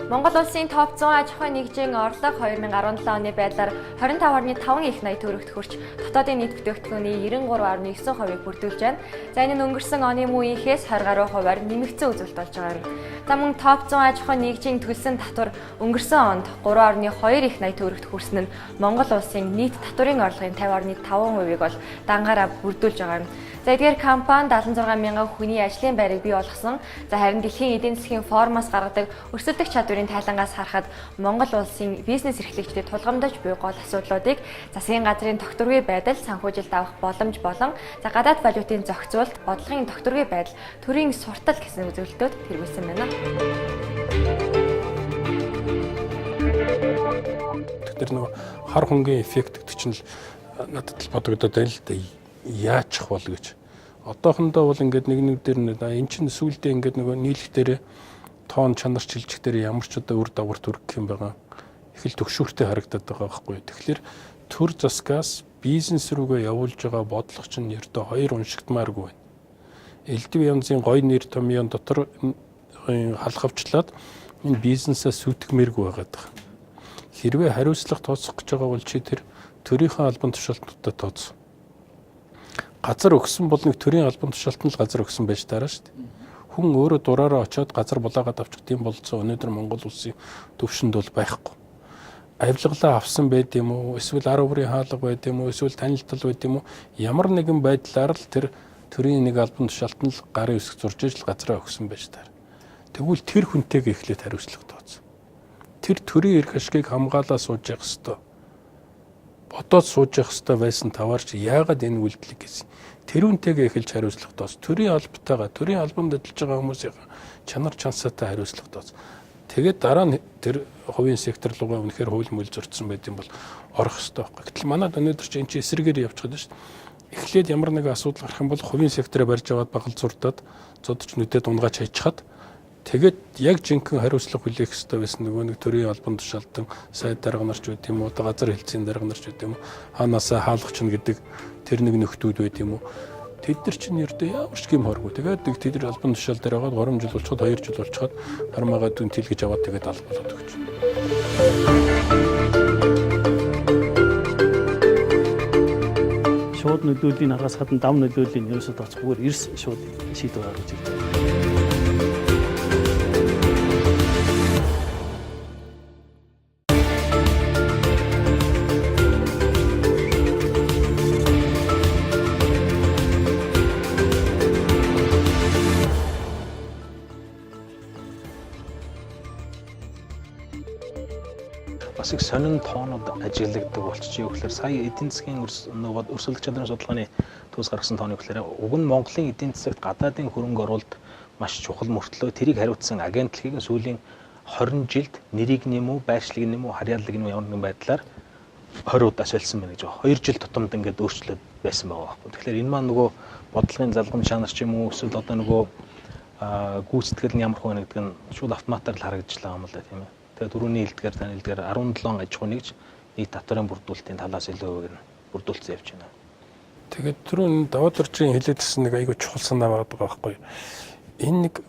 Монгол улсын топ 100 аж ахуйн нэгжийн орлого 2017 оны байдлаар 25.5 их 80 төгрөгт хүрч дотоодын нийт бүтээгдэхүүний 93.9%-ийг бүрдүүлж байна. За энэ нь өнгөрсөн оны мууийнхээс 20 гаруй хувиар нэмэгдсэн үзүүлэлт болж байгаа юм. За мөн топ 100 аж ахуйн нэгжийн төлсөн татвар өнгөрсөн онд 3.2 их 80 төгрөгт хүрсэн нь Монгол улсын нийт татварын орлогын 50.5%-ийг бол дангаараа бүрдүүлж байгаа юм. За эдгээр компани 76 мянган хүний ажлын байрыг бий болгосон. За харин дэлхийн эдийн засгийн форумоос гаргадаг өрсөлдөх чадварын тайлангаас харахад Монгол улсын бизнес эрхлэгчдэд тулгамдж буй гол асуудлуудыг засгийн газрын тогтворгүй байдал, санхүүжилт авах боломж болон за гадаад валютын зохицуулалт, бодлогын тогтворгүй байдал, төрийн суртал гэсэн үзүүлэлтүүд хэрэгжүүлсэн байна. Тэр нөгөө хар хөнгөн эффект гэдэг чинь надад л бодогдоод байна л да. Яачих бол гэж. Одоохондоо бол ингээд нэг дээр эн чинь сүүлдээ ингээд нөгөө нийлэх дээр тоон чанар чилжих дээр ямар ч одоо үр дагавар төрөх юм байгаа. Их л төгшөөртэй харагдаад байгаа байхгүй. Тэгэхээр төр засгаас бизнес рүүгээ явуулж байгаа бодлого чинь ердөө хоёр уншигдмааргүй байна. Элдв янзын гой нэр томьёон дотор халахвчлаад энэ бизнесээ сүйтгэмээргүй байгаад байгаа. Хэрвээ хариуцлага тооцох гэж байгаа бол чи тэр төрийнхөө албан тушаалтнуудад тооцоо. Газар өгсөн бол нэг төрийн албан тушаалт нь л газар өгсөн байж таараа шүү дээ. хүн өөрөө дураараа очиод газар булаагаад авчих тийм болцоо өнөөдөр Монгол улсын төвшөнд бол байхгүй. Авилгалаа авсан байд юм уу, эсвэл 10 бүрийн хаалга байд юм уу, эсвэл танилтал байд юм уу, ямар нэгэн байдлаар л тэр төрийн нэг албан тушаалтан л гарын үсэг зурж ижил газраа өгсөн байж таар. Тэгвэл тэр хүнтэйгээ эхлээд хариуцлага тооцсон. Тэр төрийн эрх ашгийг хамгаалаа сууж явах ёстой. Бодоод сууж явах ёстой байсан таваарч яагаад энэ үйлдэлийг хийсэн? Тэр үнтэйгээ эхэлж хариуцлага тооц. Төрийн албатайгаа, төрийн албанд ажиллаж байгаа хүмүүсийн чанар чансаатай хариуцлага тооц. Тэгээд дараа нь тэр хувийн сектор руугаа үнэхээр хууль мөл зурцсан байт юм бол орох ёстой байхгүй. Гэтэл манайд өнөөдөр чинь энэ чинь эсрэгээр явчихдаг шүү дээ. Эхлээд ямар нэгэн асуудал гарах юм бол хувийн сектороо барьж аваад багал зурдаад зодч нүдэд унгааж хайчихад тэгээд яг жинхэнэ хариуцлага хүлээх ёстой байсан нөгөө нэг төрийн албан тушаалтан сайд дарга нарч байт юм уу, газар хэлтсийн дарга нарч байт юм уу, хаанасаа хаалгач нь гэдэг тэр нэг нөхдүүд байт юм уу. Тэд нар чинь ердөө ямар ч юм хоргүй. Тэгээд тэд нар албан тушаал дээр байгаа 3 жил болчиход 2 жил болчиход фармагаа дүн тэлгэж аваад тэгээд албалаад өгч. Шууд нөлөөллийн араас гадна дам нөлөөллийн ерөөсөө тооцохгүйгээр эрс шууд шийдвэр гаргаж ирж байна. Бас их сонин тоонууд ажиглагддаг болчих юу гэхээр сая эдийн засгийн өрсөлдөх чадрын судалгааны төгс гаргасан тооны гэхээр уг нь Монголын эдийн засагт гадаадын хөрөнгө оруулалт маш чухал мөртлөө тэрийг хариуцсан агентлагийн сүүлийн 20 жилд нэрийг нэмүү, байршлыг нэмүү, харьяаллыг нэмүү ямар нэгэн байдлаар 20 удаас олсон байна гэж байна. 2 жил тутамд ингээд өөрчлөлт байсан байгаа байхгүй. Тэгэхээр энэ маань нөгөө бодлогын залгамж чанар ч юм уу эсвэл одоо нөгөө гүйцэтгэл нь ямар хувь гэдэг нь шууд автоматар л харагдчихлаа юм л да тийм ээ. Тэгээд дөрөвний хэлдгээр таны хэлдгээр 17 аж ахуй нэгж нийт татварын бүрдүүлэлтийн талаас илүү хувийг нь бүрдүүлсэн явж байна. Тэгээд түрүүн даваад орчин хэлээдсэн нэг айгүй чухал санаа байгаа байхгүй. Энэ нэг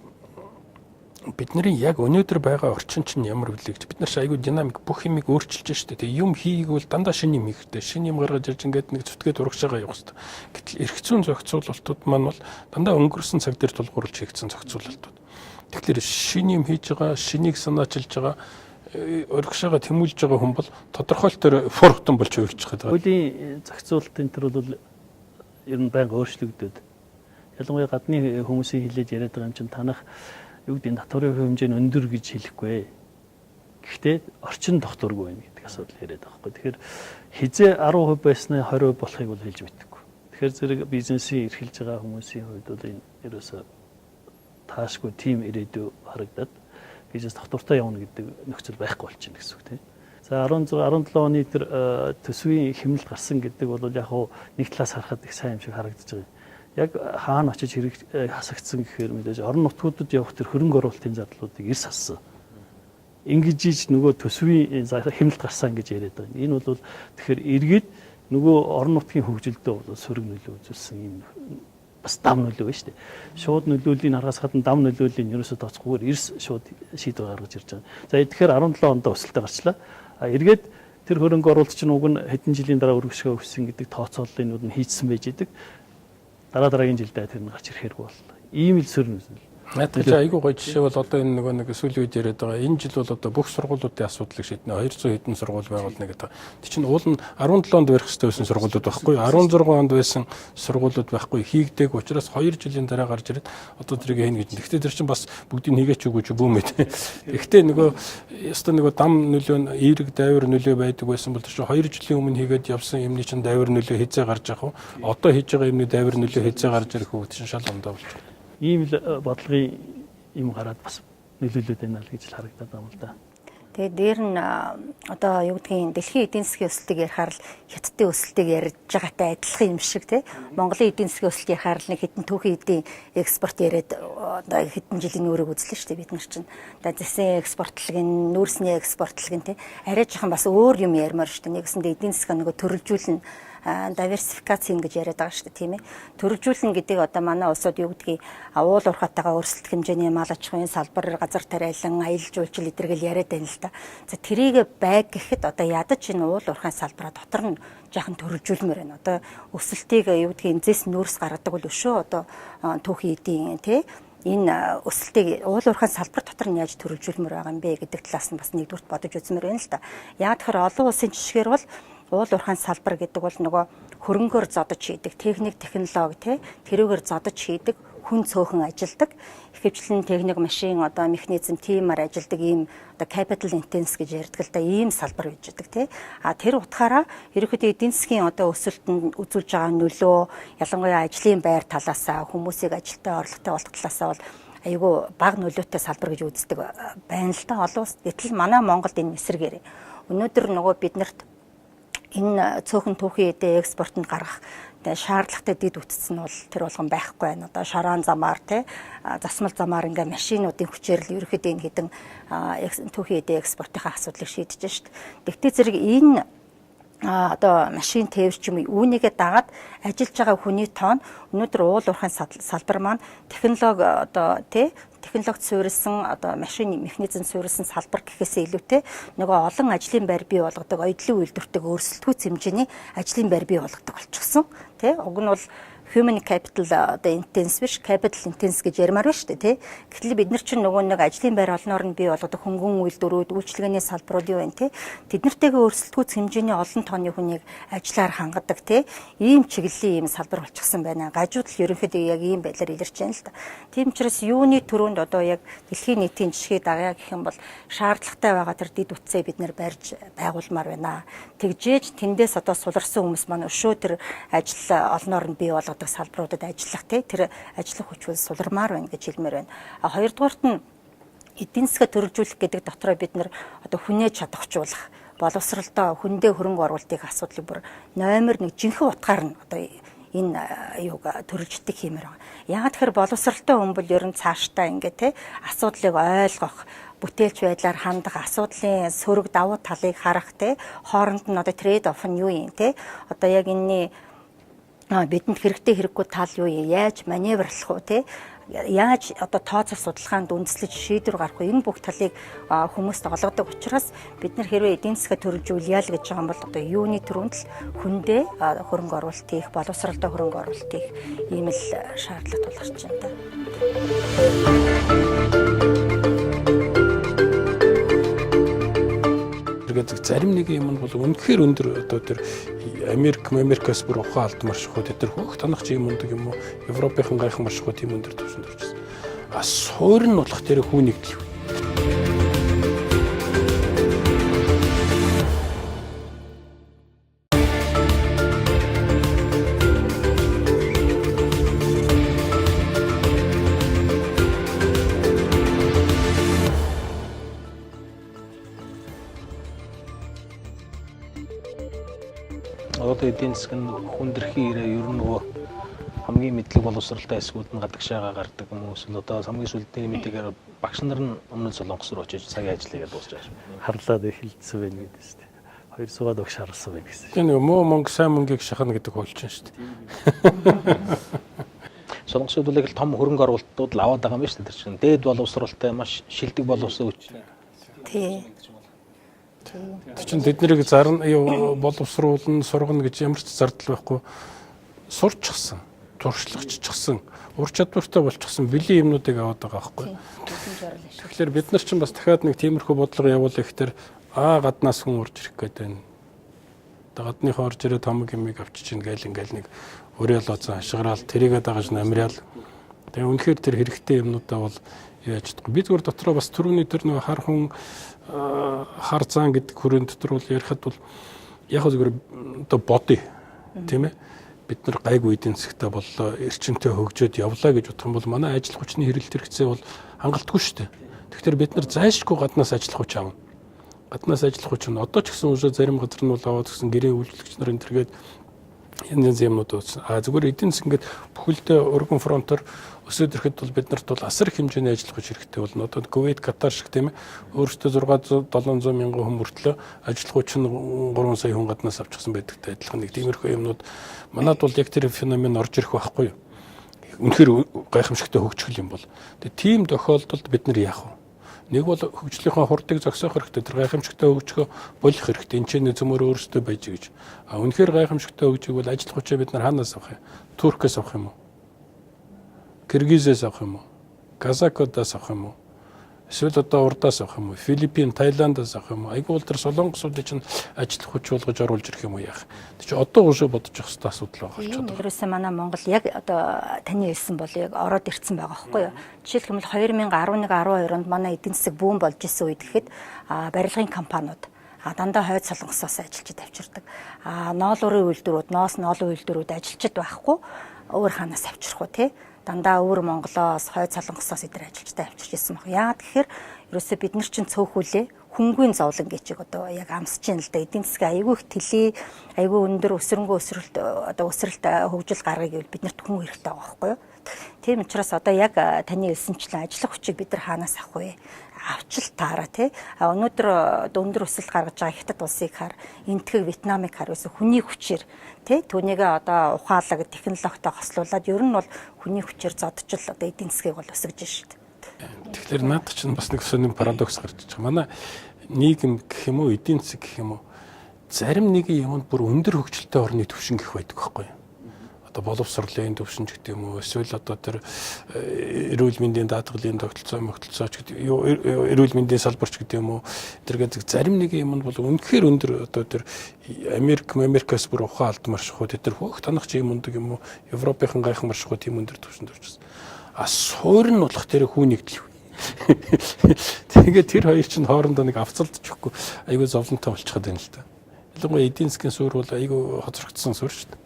бидний яг өнөөдөр байгаа орчин чинь ямар вэ гэж бид нар айгүй динамик бүх юмыг өөрчилж штэ. Тэгээ юм хийгвэл дандаа шинэ юм хийхтэй. Шинэ юм гаргаж ирж ингээд нэг зүтгээд урагшаага явах хэрэгтэй. Гэтэл эрх зүйн зохицуулалтууд маань бол дандаа өнгөрсөн цаг дээр тулгуурлаж хийгдсэн зохицуулалтууд. Тэгэхээр шинэ юм хийж байгаа, шинийг санаачилж байгаа, урагшаага тэмүүлж байгаа хүн бол тодорхойлолтоор форхтон болж хувирчих гэдэг. Хуулийн зохицуулалтын төр бол ер нь байнга өөрчлөгдөд. Ялангуяа гадны хүмүүсийн хэлээд яриад байгаа юм чинь танах юу гэдэг нь татварын хэмжээ нь өндөр гэж хэлэхгүй. Гэхдээ орчин тогтворгүй байна гэдэг асуудал яриад байгаа байхгүй. Тэгэхээр хизээ 10% байснаа 20% болохыг бол хэлж мэдтэггүй. Тэгэхээр зэрэг бизнесийн эрхэлж байгаа хүмүүсийн хувьд бол энэ ерөөсөө таашгүй тим ирээдүй харагдаад бизнес тогтвортой явна гэдэг нөхцөл байхгүй болчихно гэсэн үг тийм. За 16 17 оны тэр төсвийн хэмнэлт гарсан гэдэг бол яг хуу нэг талаас харахад их сайн юм шиг харагдаж байгаа. Яг хаана очиж хэрэг хасагдсан гэхээр мэдээж орон нутгуудад явах тэр хөрөнгө оруулалтын задлуудыг эрс хассан. Ингэж иж нөгөө төсвийн хэмнэлт гарсан гэж яриад байгаа. Энэ бол тэгэхээр эргээд нөгөө орон нутгийн хөгжилдөө сөрөг нөлөө үзүүлсэн юм бас дам нөлөө байна шүү дээ. Шууд нөлөөлийн араас гадна дам нөлөөлийн ерөөсөө тооцохгүйгээр эрс шууд шийдвэр гаргаж ирж байгаа. За тэгэхээр 17 онд өсөлтөд гарчлаа. Эргээд тэр хөрөнгө оруулалт чинь уг нь хэдэн жилийн дараа өргөшгөө өссөн гэдэг тооцооллыг нь хийцсэн байж идэг. Дараагийн жилдээ тэр нь гарч ирэхэргүй боллоо. Ийм л сөрн үзнэ. Надад ч айгүй гоё жишээ бол одоо энэ нөгөө нэг сүүлийн үед яриад байгаа. Энэ жил бол одоо бүх сургуулиудын асуудлыг шийднэ. 200 хэдэн сургууль байгуулна гэдэг. Тэг чинь уул нь 17 онд барих хэрэгтэй байсан сургуулиуд байхгүй. 16 онд байсан сургуулиуд байхгүй. Хийгдэг учраас 2 жилийн дараа гарч ирээд одоо тэрийг хийнэ гэж. Гэхдээ тэр чинь бас бүгдийг хийгээч үгүй ч бүүмэд. Гэхдээ нөгөө яста нөгөө дам нөлөө эерэг дайвар нөлөө байдаг байсан бол тэр чинь 2 жилийн өмнө хийгээд явсан юмны чинь дайвар нөлөө хязээ гарч явах уу? Одоо хийж байгаа юмны дайвар нөлөө хязээ гарч ирэх үү? Тэр чинь шал ондоо болж байна. Ийм л бодлогын юм гараад бас нөлөөлөд байна л гэж л харагдаад байна л да. Тэгээд дээр нь одоо юу гэдгийг дэлхийн эдийн засгийн өсөлтийг ярихаар л хятадын өсөлтийг ярьж байгаатай адилхан юм шиг тий. Монголын эдийн засгийн өсөлт ярихаар л нэг хэдэн түүхийн эдийн экспорт яриад одоо хэдэн жилийн үүрэг үзлээ шүү дээ бид нар чинь. Одоо зэсэн экспортлог нь, нүүрсний экспортлог нь тий. Арай жоохон бас өөр юм ярмаар шүү дээ. Нэгсэндээ эдийн засгаа нөгөө төрөлжүүлнэ диверсификац гэж яриад байгаа шүү дээ тийм ээ. Төрөлжүүлнэ гэдэг одоо манай улсууд юу гэдгийг уул уурхайтайгаа өрсөлдөх хэмжээний мал аж ахуйн салбар, газар тариалан, аялал жуулчлал эдэргээл яриад байна л да. За тэрийг байг гэхэд одоо ядаж энэ уул уурхайн салбараа дотор нь жаахан төрөлжүүлмээр байна. Одоо өсөлтийг юу гэдгийг зэс нүүрс гаргадаг бол өшөө одоо түүхийн эдийн тий энэ өсөлтийг уул уурхайн салбар дотор нь яаж төрөлжүүлмээр байгаа юм бэ гэдэг талаас нь бас нэгдүгürt бодож үзмээр байна л да. Яг тэгэхээр олон улсын жишгээр бол уул уурхайн салбар гэдэг бол нөгөө хөрөнгөөр зодож хийдэг техник технологи тэрүүгээр зодож хийдэг хүн цөөхөн ажилдаг ихэвчлэн техник машин одоо механизм тиймээр ажилдаг ийм одоо capital intense гэж ярьдаг л да ийм салбар гэж байдаг а тэр утгаараа ерөнхийдөө эдийн засгийн одоо өсөлтөнд үзүүлж байгаа нөлөө ялангуяа ажлын байр талаасаа хүмүүсийг ажилтаа орлоготой болох талаасаа бол айгүй бага нөлөөтэй салбар гэж үздэг байна л да олон улс. Гэтэл манай Монголд энэ эсрэгээр өнөөдөр нөгөө биднэрт энэ цөөхөн түүхий эдээ экспортод гаргах шаардлагатай дэд үтц нь бол тэр болгон байхгүй байна. Одоо шороон замаар засмал замаар ингээ машинуудын хүчээр л ерөөхдөө энэ хэдэн түүхий эдээ экспортынхаа асуудлыг шийдэж шít. Тэгтээ зэрэг энэ одоо машин тээвэр ч юм уу үүнийгээ дагаад ажиллаж байгаа хүний тоон өнөөдөр уул уурхайн салбар маань технологи одоо технологид суурилсан одоо машин механизм суурилсан салбар гэхээсээ илүүтэй нөгөө олон ажлын байр бий болгодог оюутлын үйлдвэртэйг өрсөлдөхүйц хэмжээний ажлын байр бий болгодог болчихсон уг нь бол human capital одоо intense биш capital intense гэж ярмаар байна шүү дээ гэтэл бид нар чинь нөгөө нэг ажлын байр олноор нь бий болгодог хөнгөн үйлдвэрүүд үйлчлэгээний салбарууд юу вэ тэднэртэйгээ өрсөлдөхүйц хэмжээний олон тооны хүнийг ажиллаар хангадаг ийм чиглэлийн ийм салбар болчихсон байна. Гажууд л ерөнхийдөө яг ийм байдлаар илэрч байна л да. Тийм учраас юуны төрөнд одоо яг дэлхийн нийтийн жишгийг дагая гэх юм бол шаардлагатай байгаа тэр дэд үтсээ бид нар барьж байгуулмаар байна. Тэгжээж тэндээс одоо суларсан хүмүүс маань өшөө тэр ажил олноор нь бий болгодог салбаруудад ажиллах тэр ажиллах хүч бол сулармаар байна гэж хэлмээр байна. Хоёрдугаарт нь эдийн засгаа төрөлжүүлэх гэдэг дотроо бид нар одоо хүнээ чадахжуулах боловсролтой хүндээ хөрөнгө оруулалтыг асуудлыг бүр номер 1 жинхэнэ утгаар нь одоо энэ юуг төрөлждөг хиймээр байгаа. Яагаад тэгэхээр боловсролтой хүн бол ер нь цаашдаа ингээ асуудлыг ойлгох бүтээлч байдлаар хандах асуудлын сөрөг давуу талыг харах хооронд нь одоо трейд оф нь юу юм одоо яг энэний бидэнд хэрэгтэй хэрэггүй тал юу юм яаж маневрлах уу яаж одоо тооцоо судалгаанд үндэслэж шийдвэр гарах вэ энэ бүх талыг хүмүүст олгодог учраас бид нар хэрвээ эдийн засгаа төрөлжүүлъя л гэж байгаа юм бол одоо юуны төрөнд л хүндээ хөрөнгө оруулалт хийх боловсролтой хөрөнгө оруулалт хийх ийм л шаардлага тулгарч байна да. Тэгээд зарим нэг юм бол үнэхээр өндөр одоо тэр Америкаас бүр ухаан алт маршрут тэр хөөх танах юм өндөг юм уу Европын гайхан маршрут тийм өндөр төвшөнд орчихсон. Суур нь болох тэр хүү нэгдэл. Одоо эдийн засгийн хүндрэхин ирээ ер нь нөгөө хамгийн мэдлэг боловсралтай эсгүүд нь гадагшаага гардаг хүмүүс л одоо хамгийн сүүлдээ мэдээгээр багш нар нь өмнө Солонгос руу очиж цагийн ажлыг дуусгаж байгаа шүү. Харлаад эхэлсэн байна гэдэг шүү дээ. Хоёр суугаад өгш харсан байна гэсэн. Энэ муу мөнгө сайн мөнгийг шахна гэдэг хуульч шүү дээ. Солонгосууд бол яг л том хөрөнгө оруулалтууд л аваад байгаа юм байна шүү дээ. Тэр чинь дээд боловсралтай маш шилдэг боловсон хүч. Тий. Чин тэднийг боловсруулна, сургана гэж ямар ч зардал байхгүй сурчсан, туршлагачсан, ур чадвартай болчихсон бэлэн юмнуудыг аваад байгаа байхгүй. Тэгэхээр бид нар чинь бас дахиад нэг тиймэрхүү бодлого явуулах ихтэй гаднаас хүн урж ирэх гээд байна. Гадныхаа орж ирээд хамаг юмыг авчиж ин гээл ингээл нэг өрөөл оцсон хашгираал тэрийгээ дагаж намряал. Тэгээ үнэхээр тэр хэрэгтэй юмнуудаа бол яаж чадахгүй. Бид зүгээр дотроо бас түрүүний тэр нэг хар хүн хар зан гэдэг хүрээнд дотор бол ярихад бол яг зүгээр одоо бодъё тийм ээ бид нар гайгүй эдийн засгтаа боллоо эрчимтэй хөгжөөд явлаа гэж бодох юм бол манай ажил хүчний хэрэглэлт хэрэгцээ бол хангалтгүй шүү дээ. Тэгэхээр бид нар зайлшгүй гаднаас ажиллах хүч аавна. Гаднаас ажиллах хүч нь одоо ч гэсэн уже зарим газар нь бол аваад гэсэн гэрээ үйлчлэгч нар энэ төргээд янз юмнууд үүсэн. Зүгээр эдийн засаг ингээд бүхэлдээ өргөн фронтоор өсөд ирэхэд бол бид нарт бол асар их хэмжээний ажиллах хүч хэрэгтэй болно. Одоо Кувейт, Катар шиг тийм ээ өөрсдөө 600-700 мянган хүн мөртлөө ажиллах хүч нь 3 сая хүн гаднаас авчихсан байдагтай адилхан нэг тиймэрхүү юмнууд манад бол яг тэр феномен орж ирэх байхгүй юу. Үнэхээр гайхамшигтай хөгжих юм бол. Тэгээ тийм тохиолдолд бид нар яах вэ? Нэг бол хөгжлийнхаа хурдыг зогсоох хэрэгтэй, тэр гайхамшигтай хөгжихөө болох хэрэгтэй. Энд чинь зөвмөр өөрсдөө байж гэж. Үнэхээр гайхамшигтай хөгжих бол ажил хүчээ бид нар хаанаас авах юм? Туркээс авах юм уу? Киргизээс авах юм уу? Казакодоос авах юм уу? Эсвэл одоо урдаас авах юм уу? Филиппин, Таиландаас авах юм уу? Айгүй бол тэр солонгосуудыг чинь ажиллах хүч болгож оруулж ирэх юм уу яах? Тэг чи одоо гошоо бодож явах хэрэгтэй асуудал байгаа болчиход байна. Ерөөсөө манай Монгол яг одоо таны хэлсэн бол яг ороод ирсэн байгаа байхгүй юу? Жишээлбэл 2011-12 онд манай эдийн засаг бүүн болж исэн үед гэхэд барилгын компаниуд дандаа хойд солонгосоос ажилчид авчирдаг. Ноолуурын үйлдвэрүүд, ноолын үйлдвэрүүд ажилчид байхгүй өөр ханаас авчрах уу тий? Дандаа өөр Монголоос хойд солонгосоос эдгээр ажилчтай авчирч ирсэн баг. Яагаад гэхээр ерөөсөө бид нар чинь цөөхүүлээ хөнгөн зовлон гэчиг одоо яг амсаж ийн л да. Эдийн засгийн аягүй их тэлээ, аягүй өндөр өсрөнгөө өсрэлт одоо өсрэлт хөгжил гаргая гэвэл биднэрт хүн хэрэгтэй байгаа байхгүй юу? Тийм учраас одоо яг таны хэлсэнчлэн ажиллах хүчийг бид нар хаанаас авах вэ? Авчил таараа тий. Өнөөдөр өндөр өсөлт гаргаж байгаа Хятад улсыг хар, Энэтхэг Вьетнамыг хар байсан хүний хүчээр тий түүнийгээ одоо ухаалаг технологитой хослуулад ер нь бол хүний хүчээр зодчил одоо эдийн засгийг бол өсгөж шүү дээ. Тэгэхээр наадах чинь бас нэг сонин парадокс гарч байгаа. Манай нийгэм гэх юм уу, эдийн засаг гэх юм уу, зарим нэгэн юмд бүр өндөр хөгжилтэй орны төвшин гэх байдаг байхгүй юу? Одоо боловсролын төвшин ч гэдэг юм уу, эсвэл одоо тэр эрүүл мэндийн даатгалын тогтолцоо ч гэдэг юу, эрүүл мэндийн салбарч гэдэг юм уу, тэргээд зарим нэгэн юмд бол үнэхээр өндөр одоо тэр Америкаас бүр ухаан алдмарших уу, тэр хөөх танах ч юм ундаг юм уу, Европын гайхан марших уу тийм өндөр төвшөнд орчихсон. Суур нь болох тэр хүн нэгдэл. Тэгээд тэр хоёр чинь хоорондоо нэг авцалдчихгүй айгүй зовлонтой болчиход байна л да. Ялангуяа эдийн засгийн суурь бол айгүй хоцрогдсон суурь шүү дээ.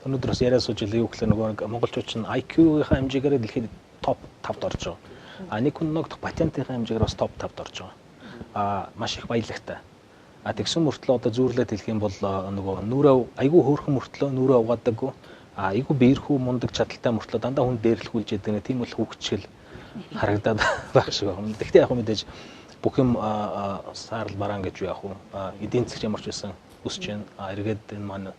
Өнөөдөр бас яриа сууж илүү гэхлээр нөгөө монголчууд чинь IQ-ийн хэмжээгээр дэлхийд топ 5-д орж байгаа. Нэг хүн нэг патентын хэмжээгээр бас топ 5-д орж байгаа. Маш их баялагтай. Тэгсэн мөртлөө одоо зүүрлээд хэлэх юм бол нөгөө нүрээ айгүй хөөрхөн мөртлөө нүрээ угаадаггүй. Айгүй биерхүү мундаг чадaltaй мөртлөө дандаа хүн дээрлэхүүлж яадаг нэг тийм л хөвгчл харагдаад байх шиг байна. Гэхдээ яг мэдээж бүх юм саарл бараан гэж яах вэ? Эдийн засгийн ямар ч байсан өсч байна. Эргээд энэ маань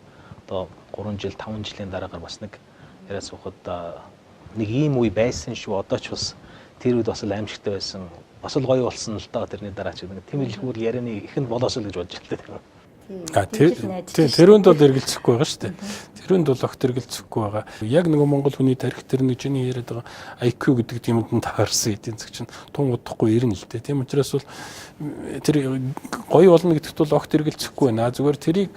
одоо 3 жил 5 жилийн дараагаар бас нэг яриа суухад нэг ийм үе байсан шүү. Одоо ч бас тэр үед бас л аимшигтай байсан. Бас л гоё болсон л доо тэрний дараа ч нэг тийм хэлбэр ярианы ихэнд болоос л гэж бодож байна. Тэрүүнд бол эргэлзэхгүй байгаа шүү дээ. Тэрүүнд бол огт эргэлзэхгүй байгаа. Яг нөгөө монгол хүний тарих тэр нэг чиний яриад байгаа IQ гэдэг юмд нь таарсан эдийн засаг чинь тун удахгүй ирнэ л дээ. Тийм учраас бол тэр гоё болно гэдэгт бол огт эргэлзэхгүй байна. Зүгээр тэрийг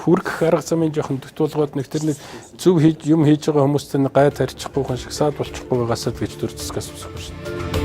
хүргэх арга замын жоохон тутуулгаад нэг тэр нэг зөв юм хийж байгаа хүмүүстэй гай тарьчихгүй хүн шиг саад болчихгүй байгаасаа гэж дүрцэскээс үсэхгүй шүү дээ.